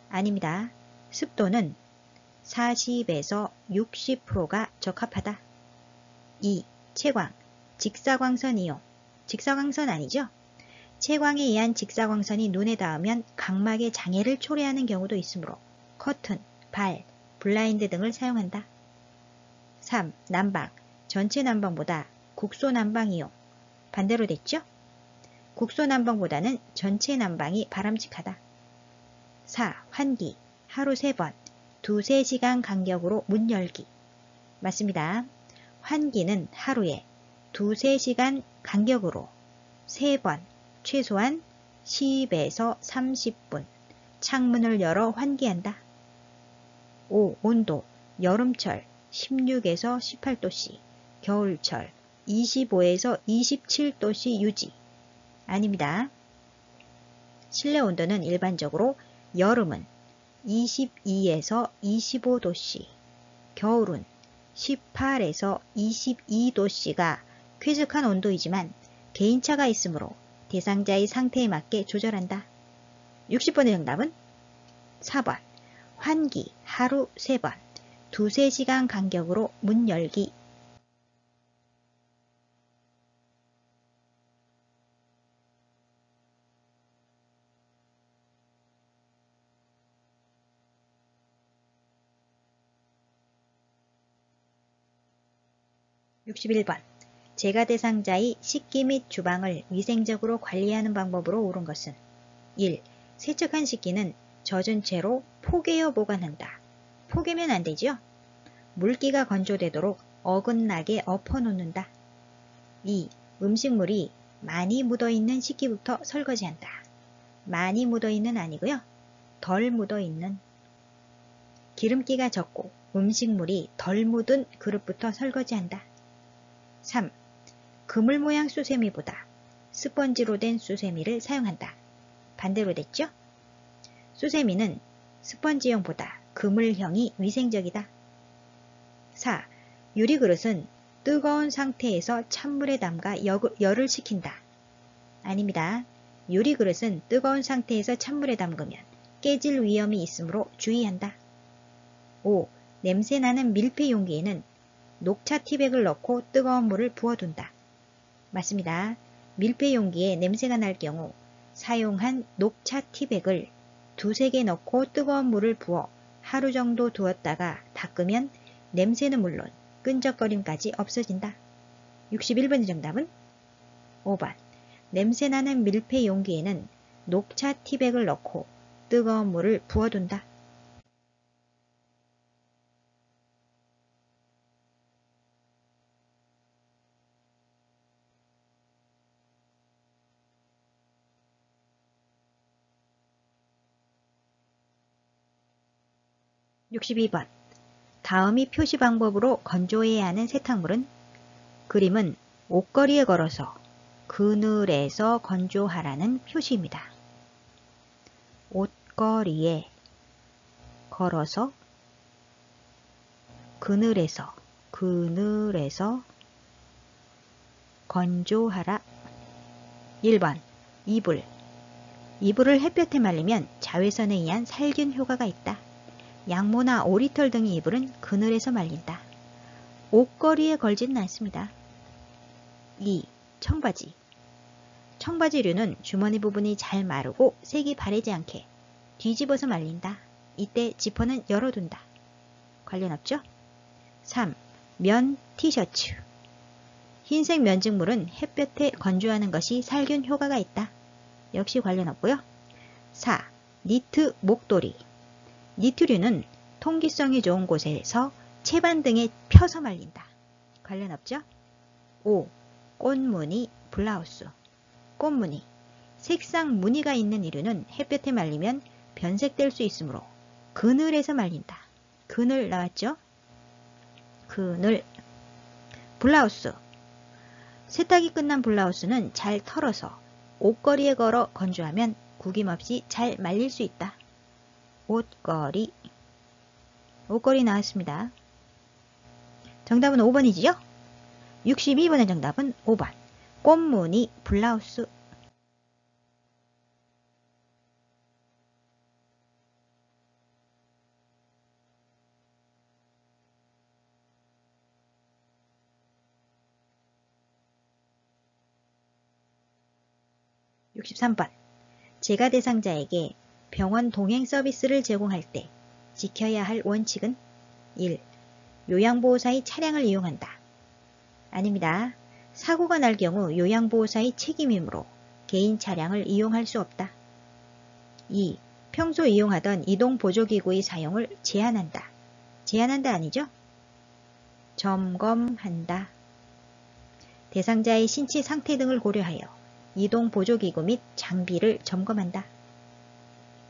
아닙니다. 습도는 40에서 60%가 적합하다. 2. 채광 직사광선 이용. 직사광선 아니죠? 채광에 의한 직사광선이 눈에 닿으면 각막의 장애를 초래하는 경우도 있으므로 커튼, 발, 블라인드 등을 사용한다. 3. 난방 전체 난방보다 국소 난방 이용. 반대로 됐죠? 국소 난방보다는 전체 난방이 바람직하다. 4. 환기 하루 3번 2-3시간 간격으로 문 열기. 맞습니다. 환기는 하루에 2-3시간 간격으로 3번 최소한 10에서 30분 창문을 열어 환기한다. 5. 온도 여름철 16에서 18도씨, 겨울철 25에서 27도씨 유지. 아닙니다. 실내 온도는 일반적으로 여름은 22에서 25도씨, 겨울은 18에서 22도씨가 쾌적한 온도이지만 개인차가 있으므로 대상자의 상태에 맞게 조절한다. 60번의 정답은 4번. 환기 하루 3번 2-3시간 간격으로 문 열기. 61번. 재가 대상자의 식기 및 주방을 위생적으로 관리하는 방법으로 옳은 것은 1. 세척한 식기는 젖은 채로 포개어 보관한다. 포개면 안 되죠? 물기가 건조되도록 어긋나게 엎어놓는다. 2. 음식물이 많이 묻어있는 식기부터 설거지한다. 많이 묻어있는 아니고요. 덜 묻어있는, 기름기가 적고 음식물이 덜 묻은 그릇부터 설거지한다. 3. 그물 모양 수세미보다 스펀지로 된 수세미를 사용한다. 반대로 됐죠? 수세미는 스펀지형보다 그물형이 위생적이다. 4. 유리그릇은 뜨거운 상태에서 찬물에 담가 열을 식힌다. 아닙니다. 유리그릇은 뜨거운 상태에서 찬물에 담그면 깨질 위험이 있으므로 주의한다. 5. 냄새나는 밀폐 용기에는 녹차 티백을 넣고 뜨거운 물을 부어둔다. 맞습니다. 밀폐 용기에 냄새가 날 경우 사용한 녹차 티백을 2~3개 넣고 뜨거운 물을 부어 하루 정도 두었다가 닦으면 냄새는 물론 끈적거림까지 없어진다. 61번의 정답은 5번. 냄새나는 밀폐 용기에는 녹차 티백을 넣고 뜨거운 물을 부어둔다. 62번. 다음이 표시 방법으로 건조해야 하는 세탁물은? 그림은 옷걸이에 걸어서 그늘에서 건조하라는 표시입니다. 옷걸이에 걸어서 그늘에서 건조하라. 1번. 이불. 이불을 햇볕에 말리면 자외선에 의한 살균 효과가 있다. 양모나 오리털 등의 이불은 그늘에서 말린다. 옷걸이에 걸지는 않습니다. 2. 청바지. 청바지류는 주머니 부분이 잘 마르고 색이 바래지 않게 뒤집어서 말린다. 이때 지퍼는 열어둔다. 관련 없죠? 3. 면 티셔츠. 흰색 면직물은 햇볕에 건조하는 것이 살균 효과가 있다. 역시 관련 없고요. 4. 니트 목도리. 니트류는 통기성이 좋은 곳에서 채반 등에 펴서 말린다. 관련 없죠? 5. 꽃무늬 블라우스. 꽃무늬. 색상 무늬가 있는 이류는 햇볕에 말리면 변색될 수 있으므로 그늘에서 말린다. 그늘 나왔죠? 그늘. 블라우스. 세탁이 끝난 블라우스는 잘 털어서 옷걸이에 걸어 건조하면 구김없이 잘 말릴 수 있다. 옷걸이. 옷걸이 나왔습니다. 정답은 5번이지요? 62번의 정답은 5번. 꽃무늬 블라우스. 63번. 재가 대상자에게 병원 동행 서비스를 제공할 때 지켜야 할 원칙은? 1. 요양보호사의 차량을 이용한다. 아닙니다. 사고가 날 경우 요양보호사의 책임이므로 개인 차량을 이용할 수 없다. 2. 평소 이용하던 이동보조기구의 사용을 제한한다. 제한한다 아니죠? 점검한다. 대상자의 신체 상태 등을 고려하여 이동보조기구 및 장비를 점검한다.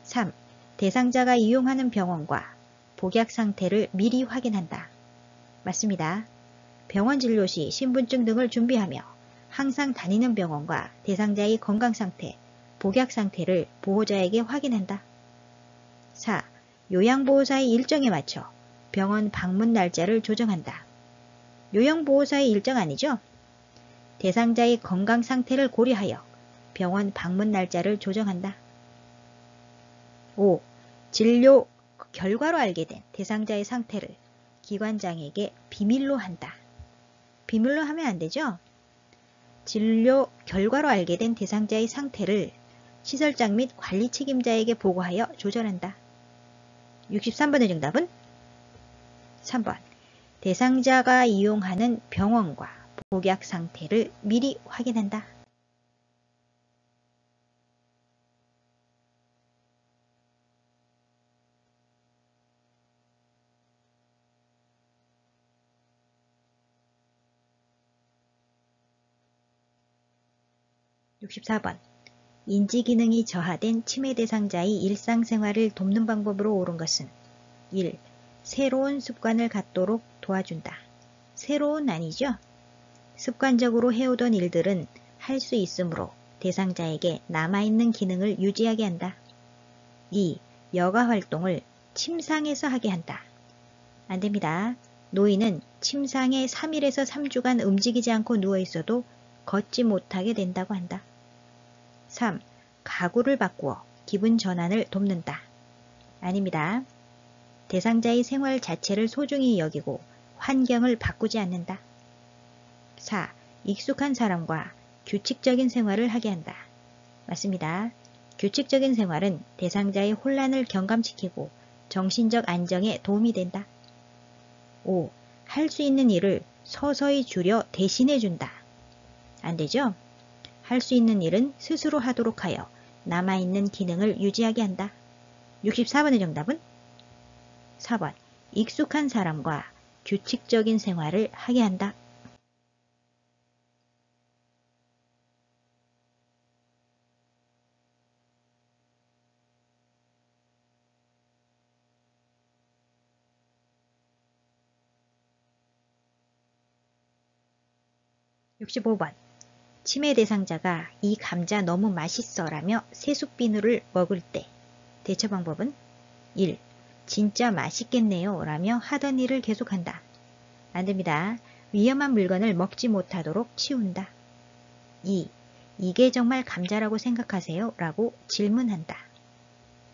3. 대상자가 이용하는 병원과 복약 상태를 미리 확인한다. 맞습니다. 병원 진료 시 신분증 등을 준비하며 항상 다니는 병원과 대상자의 건강 상태, 복약 상태를 보호자에게 확인한다. 4. 요양보호사의 일정에 맞춰 병원 방문 날짜를 조정한다. 요양보호사의 일정 아니죠? 대상자의 건강 상태를 고려하여 병원 방문 날짜를 조정한다. 5. 진료 결과로 알게 된 대상자의 상태를 기관장에게 비밀로 한다. 비밀로 하면 안 되죠? 진료 결과로 알게 된 대상자의 상태를 시설장 및 관리 책임자에게 보고하여 조절한다. 63번의 정답은 3번. 대상자가 이용하는 병원과 복약 상태를 미리 확인한다. 64번. 인지기능이 저하된 치매 대상자의 일상생활을 돕는 방법으로 옳은 것은 1. 새로운 습관을 갖도록 도와준다. 새로운 아니죠? 습관적으로 해오던 일들은 할 수 있으므로 대상자에게 남아있는 기능을 유지하게 한다. 2. 여가 활동을 침상에서 하게 한다. 안 됩니다. 노인은 침상에 3일에서 3주간 움직이지 않고 누워있어도 걷지 못하게 된다고 한다. 3. 가구를 바꾸어 기분 전환을 돕는다. 아닙니다. 대상자의 생활 자체를 소중히 여기고 환경을 바꾸지 않는다. 4. 익숙한 사람과 규칙적인 생활을 하게 한다. 맞습니다. 규칙적인 생활은 대상자의 혼란을 경감시키고 정신적 안정에 도움이 된다. 5. 할 수 있는 일을 서서히 줄여 대신해 준다. 안 되죠? 할 수 있는 일은 스스로 하도록 하여 남아있는 기능을 유지하게 한다. 64번의 정답은 4번. 익숙한 사람과 규칙적인 생활을 하게 한다. 65번. 치매 대상자가 이 감자 너무 맛있어 라며 새순비누를 먹을 때 대처 방법은 1. 진짜 맛있겠네요 라며 하던 일을 계속한다. 안됩니다. 위험한 물건을 먹지 못하도록 치운다. 2. 이게 정말 감자라고 생각하세요? 라고 질문한다.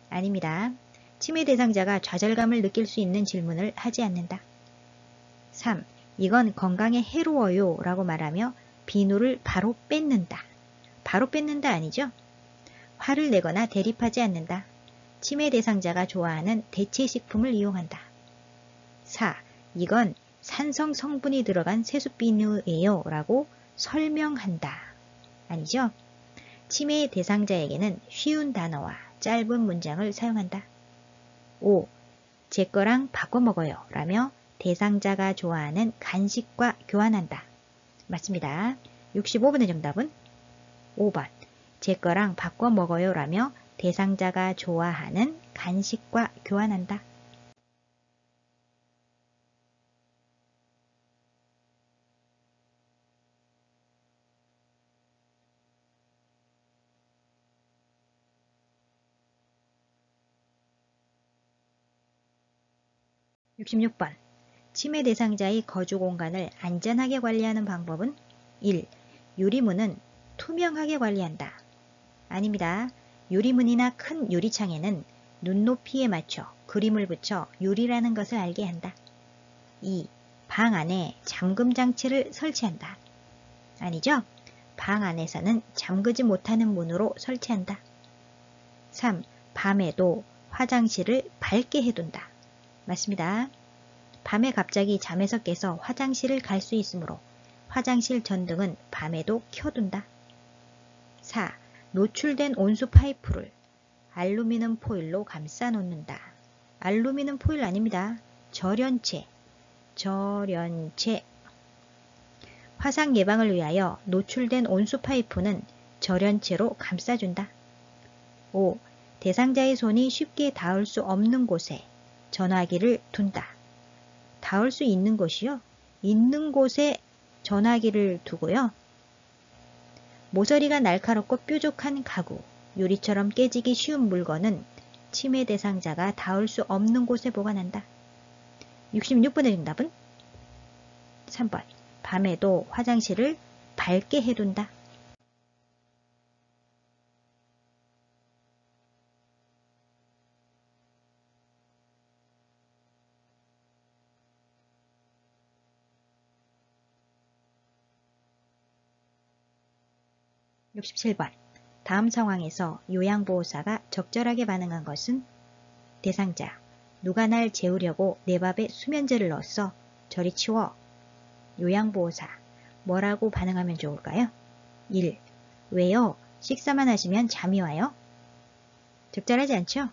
아닙니다. 치매 대상자가 좌절감을 느낄 수 있는 질문을 하지 않는다. 3. 이건 건강에 해로워요 라고 말하며 비누를 바로 뺏는다. 바로 뺏는다 아니죠? 화를 내거나 대립하지 않는다. 치매 대상자가 좋아하는 대체식품을 이용한다. 4. 이건 산성 성분이 들어간 새순비누예요 라고 설명한다. 아니죠? 치매 대상자에게는 쉬운 단어와 짧은 문장을 사용한다. 5. 제 거랑 바꿔 먹어요 라며 대상자가 좋아하는 간식과 교환한다. 맞습니다. 65번의 정답은 5번. 제 거랑 바꿔 먹어요 라며 대상자가 좋아하는 간식과 교환한다. 66번. 치매 대상자의 거주 공간을 안전하게 관리하는 방법은 1. 유리문은 투명하게 관리한다. 아닙니다. 유리문이나 큰 유리창에는 눈높이에 맞춰 그림을 붙여 유리라는 것을 알게 한다. 2. 방 안에 잠금 장치를 설치한다. 아니죠? 방 안에서는 잠그지 못하는 문으로 설치한다. 3. 밤에도 화장실을 밝게 해둔다. 맞습니다. 밤에 갑자기 잠에서 깨서 화장실을 갈 수 있으므로 화장실 전등은 밤에도 켜둔다. 4. 노출된 온수 파이프를 알루미늄 포일로 감싸 놓는다. 알루미늄 포일 아닙니다. 절연체. 화상 예방을 위하여 노출된 온수 파이프는 절연체로 감싸준다. 5. 대상자의 손이 쉽게 닿을 수 없는 곳에 전화기를 둔다. 닿을 수 있는 곳이요? 있는 곳에 전화기를 두고요. 모서리가 날카롭고 뾰족한 가구, 유리처럼 깨지기 쉬운 물건은 치매 대상자가 닿을 수 없는 곳에 보관한다. 66번의 정답은 3번. 밤에도 화장실을 밝게 해둔다. 67번. 다음 상황에서 요양보호사가 적절하게 반응한 것은 대상자. 누가 날 재우려고 내 밥에 수면제를 넣었어. 저리 치워. 요양보호사. 뭐라고 반응하면 좋을까요? 1. 왜요? 식사만 하시면 잠이 와요? 적절하지 않죠?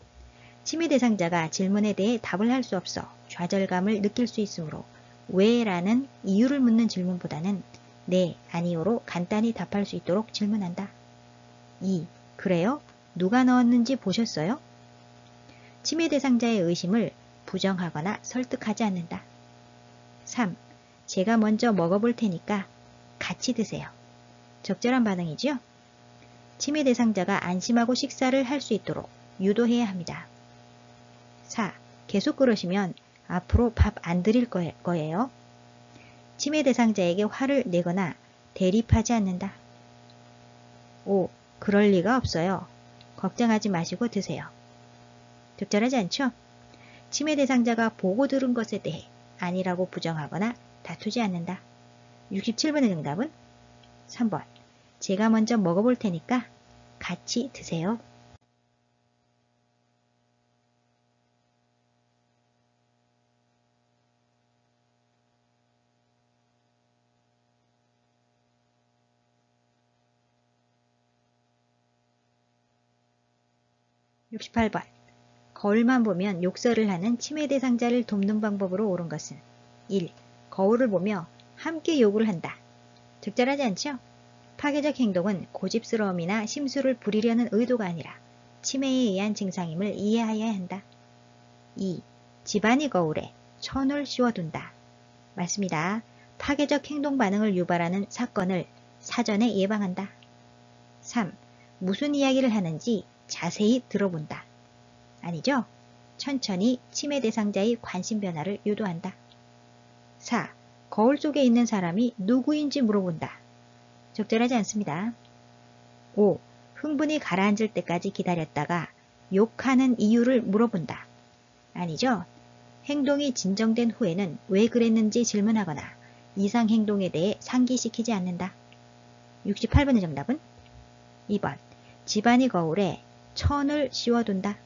치매 대상자가 질문에 대해 답을 할 수 없어 좌절감을 느낄 수 있으므로 왜? 라는 이유를 묻는 질문보다는 네, 아니요로 간단히 답할 수 있도록 질문한다. 2. 그래요? 누가 넣었는지 보셨어요? 치매 대상자의 의심을 부정하거나 설득하지 않는다. 3. 제가 먼저 먹어볼 테니까 같이 드세요. 적절한 반응이지요? 치매 대상자가 안심하고 식사를 할 수 있도록 유도해야 합니다. 4. 계속 그러시면 앞으로 밥 안 드릴 거예요. 치매 대상자에게 화를 내거나 대립하지 않는다. 5. 그럴 리가 없어요. 걱정하지 마시고 드세요. 적절하지 않죠? 치매 대상자가 보고 들은 것에 대해 아니라고 부정하거나 다투지 않는다. 67번의 정답은 3번. 제가 먼저 먹어볼 테니까 같이 드세요. (68번) 거울만 보면 욕설을 하는 치매 대상자를 돕는 방법으로 옳은 것은 1. 거울을 보며 함께 욕을 한다. 적절하지 않죠? 파괴적 행동은 고집스러움이나 심술을 부리려는 의도가 아니라 치매에 의한 증상임을 이해해야 한다. 2. 집안이 거울에 천을 씌워둔다. 맞습니다. 파괴적 행동 반응을 유발하는 사건을 사전에 예방한다. 3. 무슨 이야기를 하는지 자세히 들어본다. 아니죠? 천천히 치매 대상자의 관심 변화를 유도한다. 4. 거울 속에 있는 사람이 누구인지 물어본다. 적절하지 않습니다. 5. 흥분이 가라앉을 때까지 기다렸다가 욕하는 이유를 물어본다. 아니죠? 행동이 진정된 후에는 왜 그랬는지 질문하거나 이상 행동에 대해 상기시키지 않는다. 68번의 정답은 2번. 집안이 거울에 천을 씌워둔다.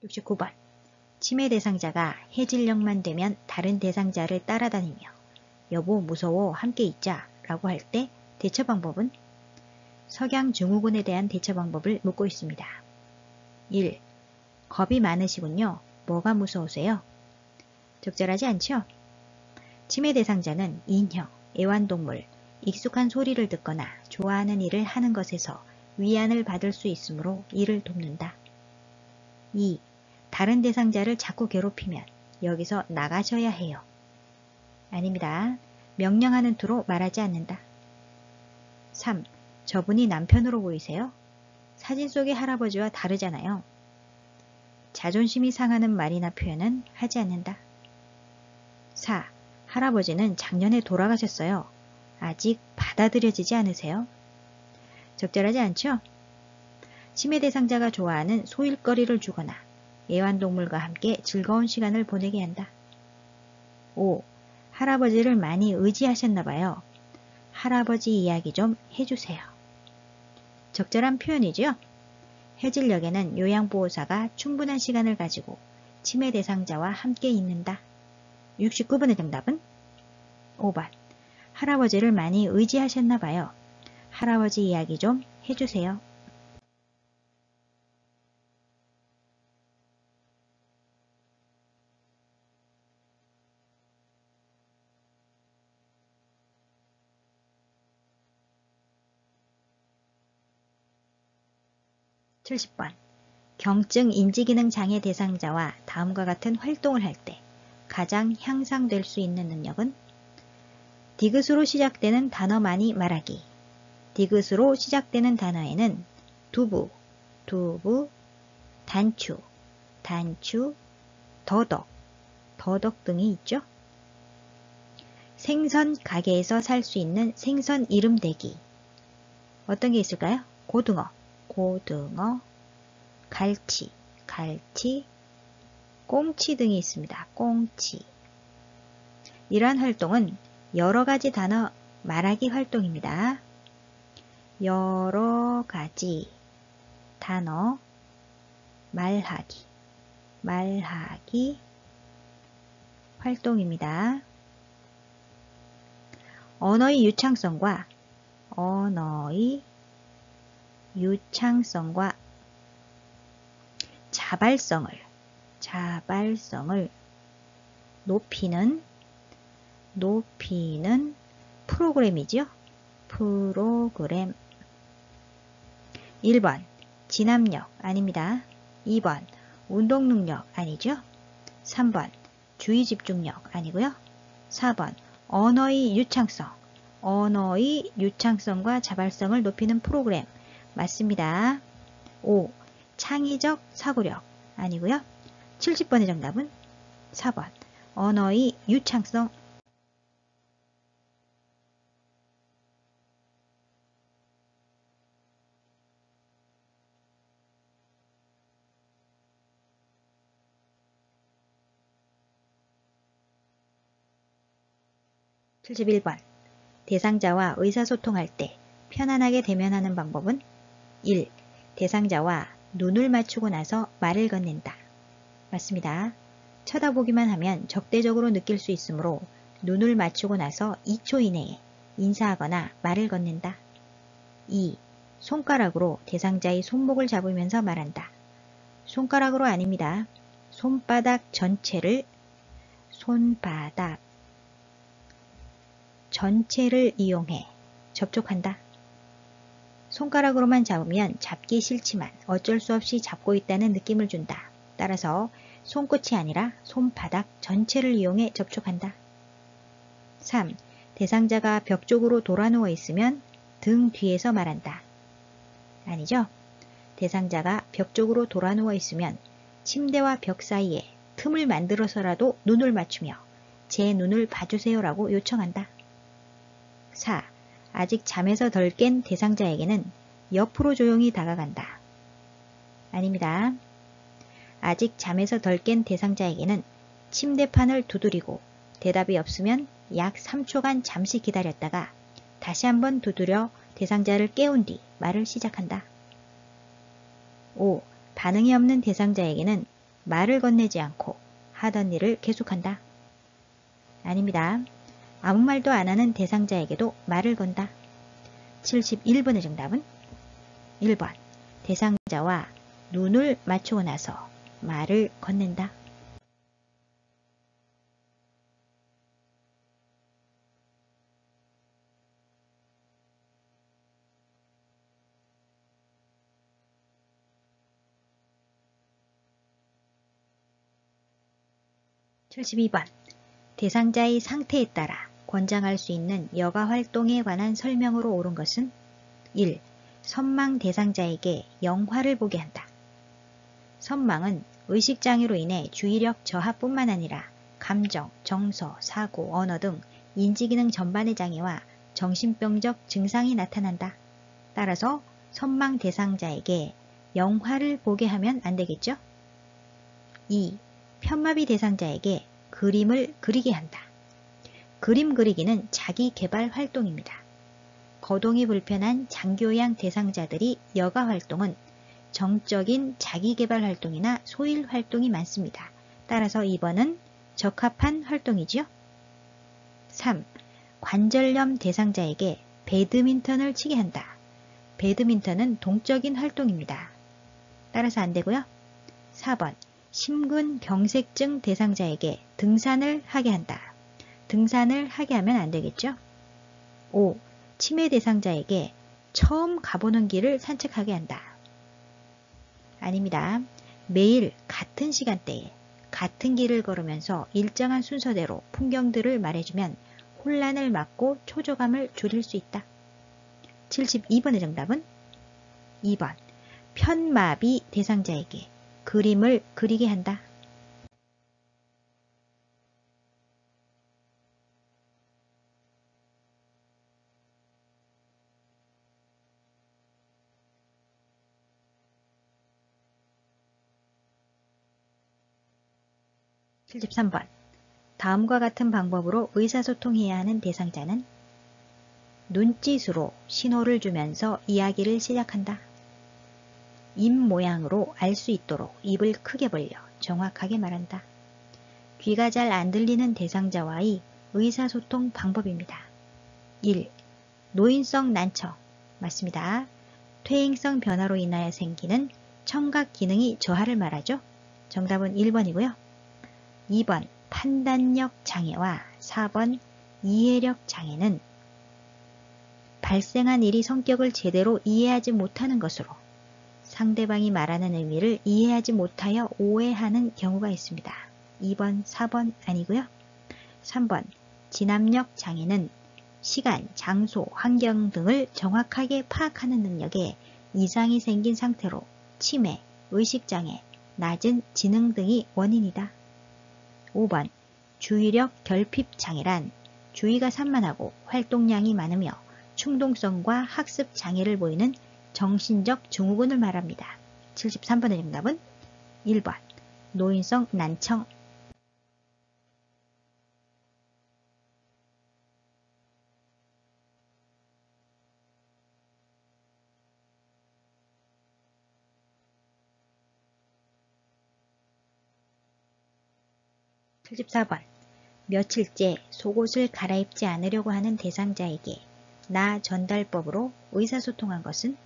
(69번) 치매 대상자가 해질녘만 되면 다른 대상자를 따라다니며 여보 무서워 함께 있자 라고 할 때 대처 방법은? 석양 증후군에 대한 대처 방법을 묻고 있습니다. 1. 겁이 많으시군요. 뭐가 무서우세요? 적절하지 않죠? 치매 대상자는 인형, 애완동물, 익숙한 소리를 듣거나 좋아하는 일을 하는 것에서 위안을 받을 수 있으므로 이를 돕는다. 2. 다른 대상자를 자꾸 괴롭히면 여기서 나가셔야 해요. 아닙니다. 명령하는 투로 말하지 않는다. 3. 저분이 남편으로 보이세요? 사진 속의 할아버지와 다르잖아요. 자존심이 상하는 말이나 표현은 하지 않는다. 4. 할아버지는 작년에 돌아가셨어요. 아직 받아들여지지 않으세요? 적절하지 않죠? 치매 대상자가 좋아하는 소일거리를 주거나 애완동물과 함께 즐거운 시간을 보내게 한다. 5. 할아버지를 많이 의지하셨나봐요. 할아버지 이야기 좀 해주세요. 적절한 표현이죠? 해질녘에는 요양보호사가 충분한 시간을 가지고 치매 대상자와 함께 있는다. 69번의 정답은 5번. 할아버지를 많이 의지하셨나봐요. 할아버지 이야기 좀 해주세요. (70번) 경증 인지기능 장애 대상자와 다음과 같은 활동을 할 때 가장 향상될 수 있는 능력은? 디귿으로 시작되는 단어 많이 말하기. 디귿으로 시작되는 단어에는 두부, 두부, 단추, 단추, 더덕, 더덕 등이 있죠. 생선 가게에서 살 수 있는 생선 이름 대기. 어떤 게 있을까요? 고등어, 고등어, 갈치, 갈치, 꽁치 등이 있습니다. 꽁치. 이러한 활동은 여러 가지 단어 말하기 활동입니다. 여러 가지 단어 말하기, 말하기 활동입니다. 언어의 유창성과 자발성을 자발성을 높이는 프로그램이죠. 프로그램. 1번 진압력 아닙니다. 2번 운동능력 아니죠. 3번 주의집중력 아니고요. 4번 언어의 유창성과 자발성을 높이는 프로그램 맞습니다. 5. 창의적 사고력 아니고요. 70번의 정답은 4번 언어의 유창성. (71번) 대상자와 의사소통할 때 편안하게 대면하는 방법은 1. 대상자와 눈을 맞추고 나서 말을 건넨다. 맞습니다. 쳐다보기만 하면 적대적으로 느낄 수 있으므로 눈을 맞추고 나서 2초 이내에 인사하거나 말을 건넨다. 2. 손가락으로 대상자의 손목을 잡으면서 말한다. 손가락으로 아닙니다. 손바닥 전체를 이용해 접촉한다. 손가락으로만 잡으면 잡기 싫지만 어쩔 수 없이 잡고 있다는 느낌을 준다. 따라서 손끝이 아니라 손바닥 전체를 이용해 접촉한다. 3. 대상자가 벽 쪽으로 돌아 누워 있으면 등 뒤에서 말한다. 아니죠? 대상자가 벽 쪽으로 돌아 누워 있으면 침대와 벽 사이에 틈을 만들어서라도 눈을 맞추며 제 눈을 봐주세요라고 요청한다. 4. 아직 잠에서 덜 깬 대상자에게는 옆으로 조용히 다가간다. 아닙니다. 아직 잠에서 덜 깬 대상자에게는 침대판을 두드리고 대답이 없으면 약 3초간 잠시 기다렸다가 다시 한번 두드려 대상자를 깨운 뒤 말을 시작한다. 5. 반응이 없는 대상자에게는 말을 건네지 않고 하던 일을 계속한다. 아닙니다. 아무 말도 안 하는 대상자에게도 말을 건다. 71번의 정답은 1번 대상자와 눈을 맞추고 나서 말을 건넨다. (72번) 대상자의 상태에 따라 권장할 수 있는 여가 활동에 관한 설명으로 옳은 것은 1. 선망 대상자에게 영화를 보게 한다. 선망은 의식장애로 인해 주의력 저하뿐만 아니라 감정, 정서, 사고, 언어 등 인지기능 전반의 장애와 정신병적 증상이 나타난다. 따라서 선망 대상자에게 영화를 보게 하면 안 되겠죠? 2. 편마비 대상자에게 그림을 그리게 한다. 그림 그리기는 자기 개발 활동입니다. 거동이 불편한 장기요양 대상자들이 여가 활동은 정적인 자기 개발 활동이나 소일 활동이 많습니다. 따라서 2번은 적합한 활동이지요. 3. 관절염 대상자에게 배드민턴을 치게 한다. 배드민턴은 동적인 활동입니다. 따라서 안 되고요. 4번 심근경색증 대상자에게 등산을 하게 한다. 등산을 하게 하면 안 되겠죠? 5. 치매 대상자에게 처음 가보는 길을 산책하게 한다. 아닙니다. 매일 같은 시간대에 같은 길을 걸으면서 일정한 순서대로 풍경들을 말해주면 혼란을 막고 초조감을 줄일 수 있다. 72번의 정답은 2번 편마비 대상자에게 그림을 그리게 한다. (73번) 다음과 같은 방법으로 의사소통해야 하는 대상자는 눈짓으로 신호를 주면서 이야기를 시작한다. 입 모양으로 알 수 있도록 입을 크게 벌려 정확하게 말한다. 귀가 잘 안 들리는 대상자와의 의사소통 방법입니다. 1. 노인성 난청 맞습니다. 퇴행성 변화로 인하여 생기는 청각 기능이 저하를 말하죠. 정답은 1번이고요. 2번 판단력 장애와 4번 이해력 장애는 발생한 일이 성격을 제대로 이해하지 못하는 것으로 상대방이 말하는 의미를 이해하지 못하여 오해하는 경우가 있습니다. 2번, 4번 아니고요. 3번 진압력 장애는 시간, 장소, 환경 등을 정확하게 파악하는 능력에 이상이 생긴 상태로 치매, 의식장애, 낮은 지능 등이 원인이다. 5번 주의력 결핍 장애란 주의가 산만하고 활동량이 많으며 충동성과 학습 장애를 보이는 정신적 증후군을 말합니다. 73번의 정답은 1번 노인성 난청. (74번) 며칠째 속옷을 갈아입지 않으려고 하는 대상자에게 나 전달법으로 의사소통한 것은?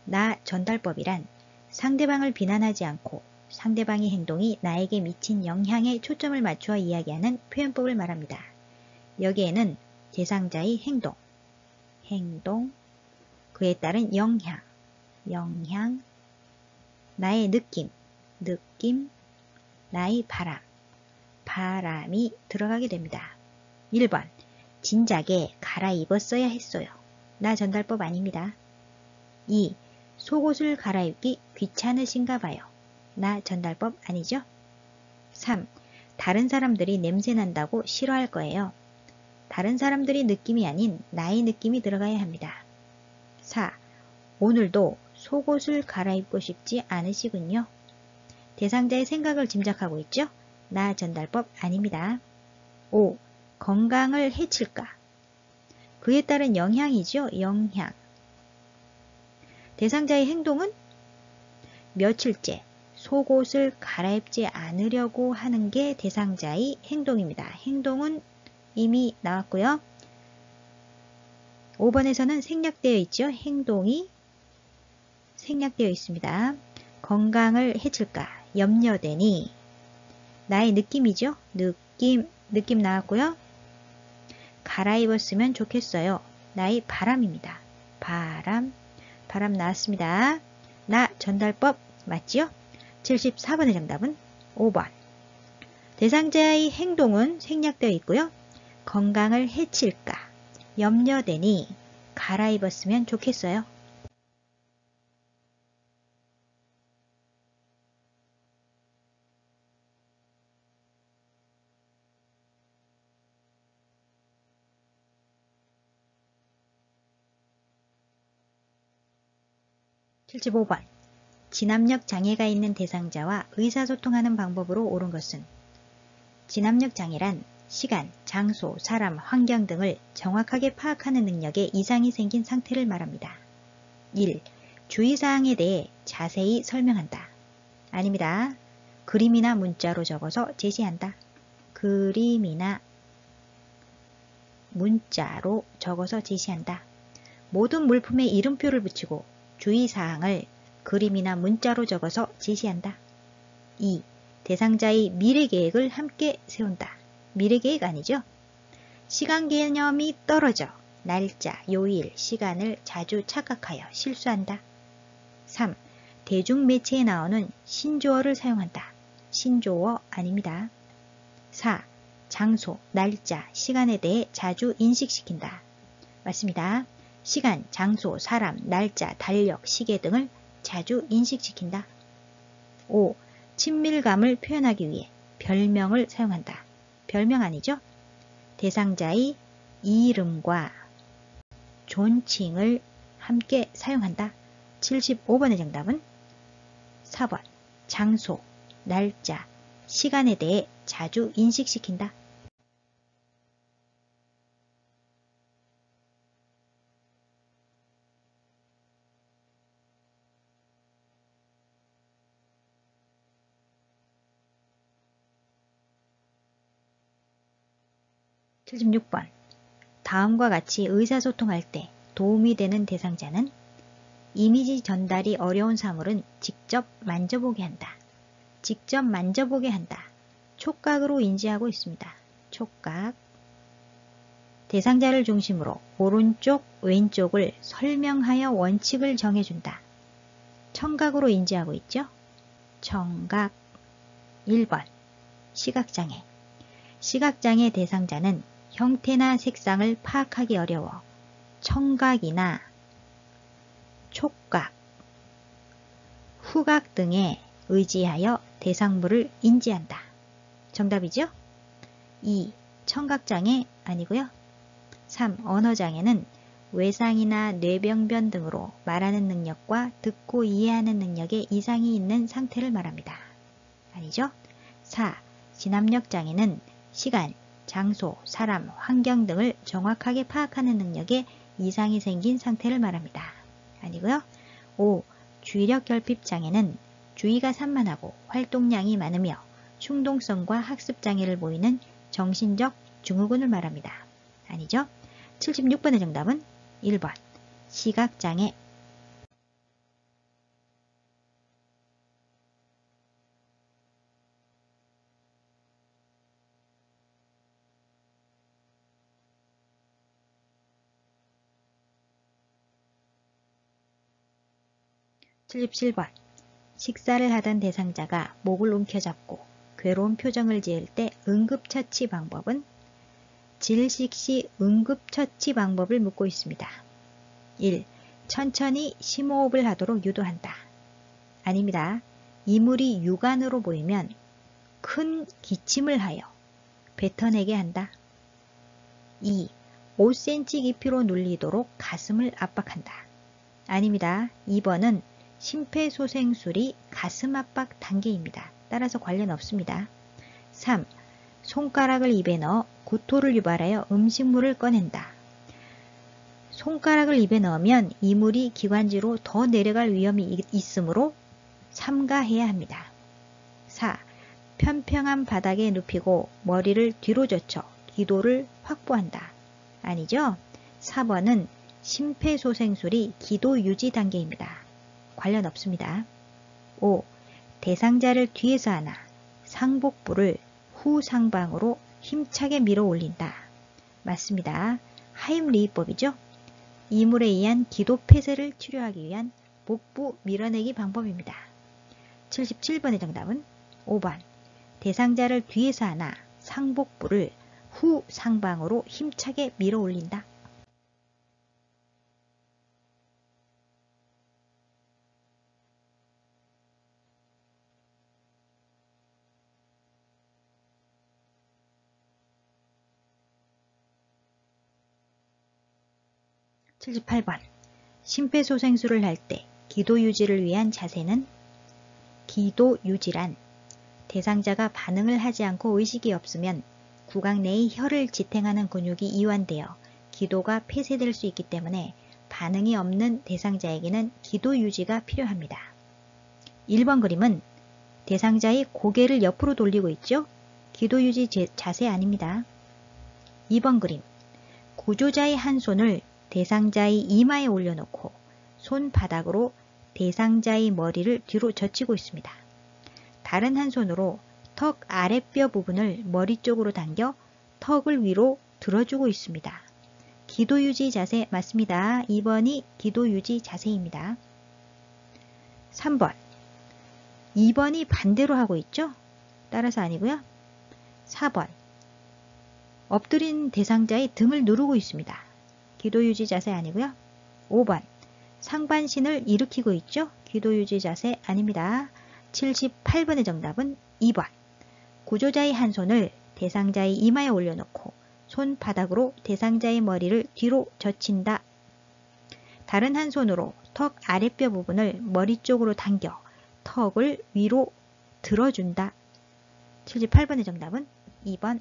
나 전달법이란 상대방을 비난하지 않고 상대방의 행동이 나에게 미친 영향에 초점을 맞추어 이야기하는 표현법을 말합니다. 여기에는 대상자의 행동, 그에 따른 영향, 나의 느낌, 나의 바람이 들어가게 됩니다. 1번 진작에 갈아입었어야 했어요. 나 전달법 아닙니다. 2. 속옷을 갈아입기 귀찮으신가 봐요. 나 전달법 아니죠? 3. 다른 사람들이 냄새 난다고 싫어할 거예요. 다른 사람들이 느낌이 아닌 나의 느낌이 들어가야 합니다. 4. 오늘도 속옷을 갈아입고 싶지 않으시군요. 대상자의 생각을 짐작하고 있죠? 나 전달법 아닙니다. 5. 건강을 해칠까? 그에 따른 영향이죠. 영향. 대상자의 행동은 며칠째 속옷을 갈아입지 않으려고 하는 게 대상자의 행동입니다. 행동은 이미 나왔고요. 5번에서는 생략되어 있죠. 행동이 생략되어 있습니다. 건강을 해칠까? 염려되니 나의 느낌이죠. 느낌 나왔고요. 갈아입었으면 좋겠어요. 나의 바람입니다. 바람 나왔습니다. 나 전달법 맞지요? 74번의 정답은 5번. 대상자의 행동은 생략되어 있고요. 건강을 해칠까? 염려되니 갈아입었으면 좋겠어요. (75번) 진압력 장애가 있는 대상자와 의사소통하는 방법으로 옳은 것은? 진압력 장애란 시간, 장소, 사람, 환경 등을 정확하게 파악하는 능력에 이상이 생긴 상태를 말합니다. 1. 주의사항에 대해 자세히 설명한다. 아닙니다. 그림이나 문자로 적어서 제시한다. 그림이나 문자로 적어서 제시한다. 모든 물품에 이름표를 붙이고 주의사항을 그림이나 문자로 적어서 제시한다. 2. 대상자의 미래계획을 함께 세운다. 미래계획 아니죠? 시간 개념이 떨어져 날짜, 요일, 시간을 자주 착각하여 실수한다. 3. 대중매체에 나오는 신조어를 사용한다. 신조어 아닙니다. 4. 장소, 날짜, 시간에 대해 자주 인식시킨다. 맞습니다. 시간, 장소, 사람, 날짜, 달력, 시계 등을 자주 인식시킨다. 5. 친밀감을 표현하기 위해 별명을 사용한다. 별명 아니죠? 대상자의 이름과 존칭을 함께 사용한다. 75번의 정답은 4번. 장소, 날짜, 시간에 대해 자주 인식시킨다. (76번) 다음과 같이 의사소통할 때 도움이 되는 대상자는 이미지 전달이 어려운 사물은 직접 만져보게 한다. 직접 만져보게 한다. 촉각으로 인지하고 있습니다. 촉각. 대상자를 중심으로 오른쪽, 왼쪽을 설명하여 원칙을 정해준다. 청각으로 인지하고 있죠? 청각. 1번. 시각장애. 시각장애 대상자는 형태나 색상을 파악하기 어려워 청각이나 촉각, 후각 등에 의지하여 대상물을 인지한다. 정답이죠? 2. 청각장애 아니고요. 3. 언어장애는 외상이나 뇌병변 등으로 말하는 능력과 듣고 이해하는 능력에 이상이 있는 상태를 말합니다. 아니죠? 4. 진압력장애는 시간, 장소, 사람, 환경 등을 정확하게 파악하는 능력에 이상이 생긴 상태를 말합니다. 아니고요. 5. 주의력결핍장애는 주의가 산만하고 활동량이 많으며 충동성과 학습장애를 보이는 정신적 증후군을 말합니다. 아니죠? 76번의 정답은 1번. 시각장애. 77번. 식사를 하던 대상자가 목을 움켜잡고 괴로운 표정을 지을 때 응급처치 방법은? 질식 응급처치 방법을 묻고 있습니다. 1. 천천히 심호흡을 하도록 유도한다. 아닙니다. 이물이 육안으로 보이면 큰 기침을 하여 뱉어내게 한다. 2. 5cm 깊이로 눌리도록 가슴을 압박한다. 아닙니다. 2번은 심폐소생술이 가슴 압박 단계입니다. 따라서 관련 없습니다. 3. 손가락을 입에 넣어 구토를 유발하여 음식물을 꺼낸다. 손가락을 입에 넣으면 이물이 기관지로 더 내려갈 위험이 있으므로 삼가해야 합니다. 4. 평평한 바닥에 눕히고 머리를 뒤로 젖혀 기도를 확보한다. 아니죠? 4번은 심폐소생술이 기도 유지 단계입니다. 관련 없습니다. 5. 대상자를 뒤에서 안아 상복부를 후상방으로 힘차게 밀어 올린다. 맞습니다. 하임리히법이죠. 이물에 의한 기도 폐쇄를 치료하기 위한 복부 밀어내기 방법입니다. 77번의 정답은 5번. 대상자를 뒤에서 안아 상복부를 후상방으로 힘차게 밀어 올린다. 78번. 심폐소생술을 할 때 기도 유지를 위한 자세는? 기도 유지란 대상자가 반응을 하지 않고 의식이 없으면 구강 내의 혀를 지탱하는 근육이 이완되어 기도가 폐쇄될 수 있기 때문에 반응이 없는 대상자에게는 기도 유지가 필요합니다. 1번 그림은 대상자의 고개를 옆으로 돌리고 있죠? 기도 유지 자세 아닙니다. 2번 그림. 구조자의 한 손을 대상자의 이마에 올려놓고 손바닥으로 대상자의 머리를 뒤로 젖히고 있습니다. 다른 한 손으로 턱 아랫뼈 부분을 머리 쪽으로 당겨 턱을 위로 들어주고 있습니다. 기도 유지 자세 맞습니다. 2번이 기도 유지 자세입니다. 3번. 2번이 반대로 하고 있죠? 따라서 아니고요. 4번. 엎드린 대상자의 등을 누르고 있습니다. 기도 유지 자세 아니고요. 5번. 상반신을 일으키고 있죠? 기도 유지 자세 아닙니다. 78번의 정답은 2번. 구조자의 한 손을 대상자의 이마에 올려놓고 손바닥으로 대상자의 머리를 뒤로 젖힌다. 다른 한 손으로 턱 아랫뼈 부분을 머리 쪽으로 당겨 턱을 위로 들어준다. 78번의 정답은 2번.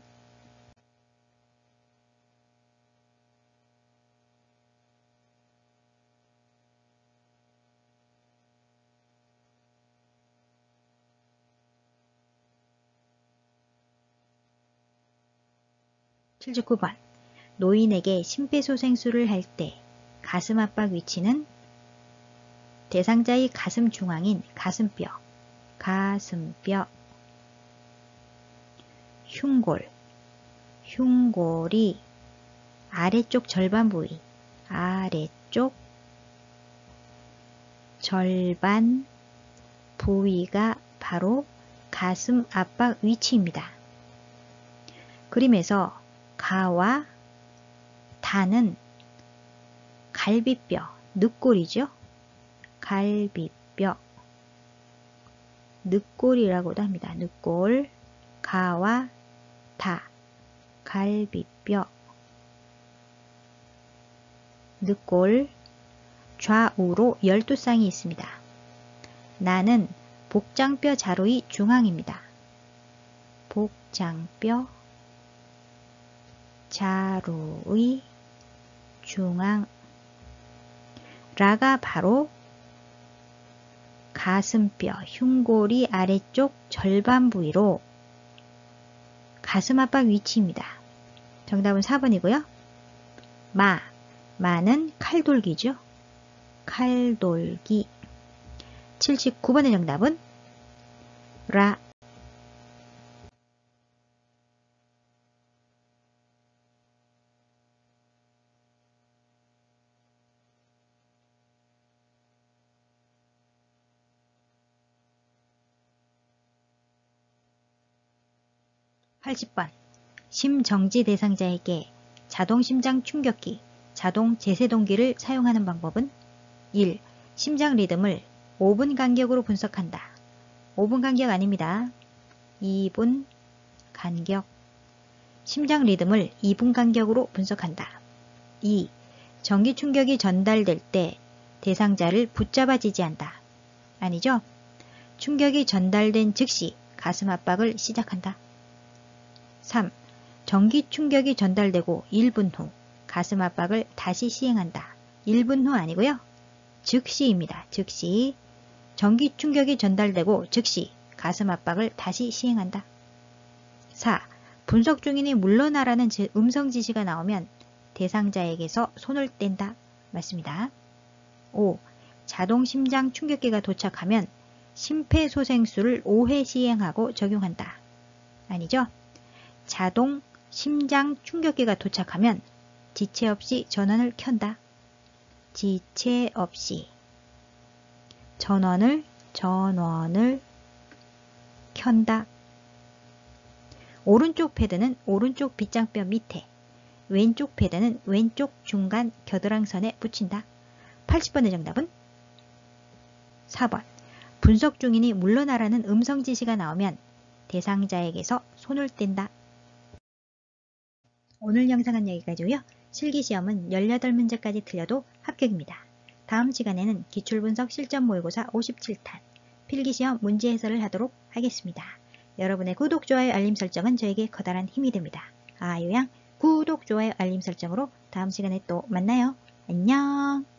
79번. 노인에게 심폐소생술을 할 때 가슴 압박 위치는? 대상자의 가슴 중앙인 가슴뼈, 가슴뼈. 흉골. 흉골이 아래쪽 절반 부위. 아래쪽 절반 부위가 바로 가슴 압박 위치입니다. 그림에서 가와 다는 갈비뼈, 늑골이죠. 갈비뼈, 늑골이라고도 합니다. 늑골, 가와 다, 갈비뼈, 늑골, 좌우로 12쌍이 있습니다. 나는 복장뼈 자루의 중앙입니다. 복장뼈 자루의 중앙. 라가 바로 가슴뼈, 흉골이 아래쪽 절반 부위로 가슴 압박 위치입니다. 정답은 4번이고요. 마는 칼돌기죠. 칼돌기. 79번의 정답은 라. 80번. 심정지 대상자에게 자동 심장 충격기, 자동 제세동기를 사용하는 방법은 1. 심장 리듬을 5분 간격으로 분석한다. 5분 간격 아닙니다. 2분 간격. 심장 리듬을 2분 간격으로 분석한다. 2. 전기 충격이 전달될 때 대상자를 붙잡아 지지한다. 아니죠? 충격이 전달된 즉시 가슴 압박을 시작한다. 3. 전기 충격이 전달되고 1분 후 가슴 압박을 다시 시행한다. 1분 후 아니고요. 즉시입니다. 즉시. 전기 충격이 전달되고 즉시 가슴 압박을 다시 시행한다. 4. 분석 중이니 물러나라는 음성 지시가 나오면 대상자에게서 손을 뗀다. 맞습니다. 5. 자동 심장 충격기가 도착하면 심폐소생술을 5회 시행하고 적용한다. 아니죠? 자동 심장 충격기가 도착하면 지체 없이 전원을 켠다. 지체 없이 전원을 켠다. 오른쪽 패드는 오른쪽 빗장뼈 밑에, 왼쪽 패드는 왼쪽 중간 겨드랑선에 붙인다. 80번의 정답은 4번. 분석 중이니 물러나라는 음성 지시가 나오면 대상자에게서 손을 뗀다. 오늘 영상은 여기까지고요. 실기시험은 18문제까지 틀려도 합격입니다. 다음 시간에는 기출분석 실전 모의고사 57탄 필기시험 문제 해설을 하도록 하겠습니다. 여러분의 구독, 좋아요, 알림 설정은 저에게 커다란 힘이 됩니다. 아유양 구독, 좋아요, 알림 설정으로 다음 시간에 또 만나요. 안녕.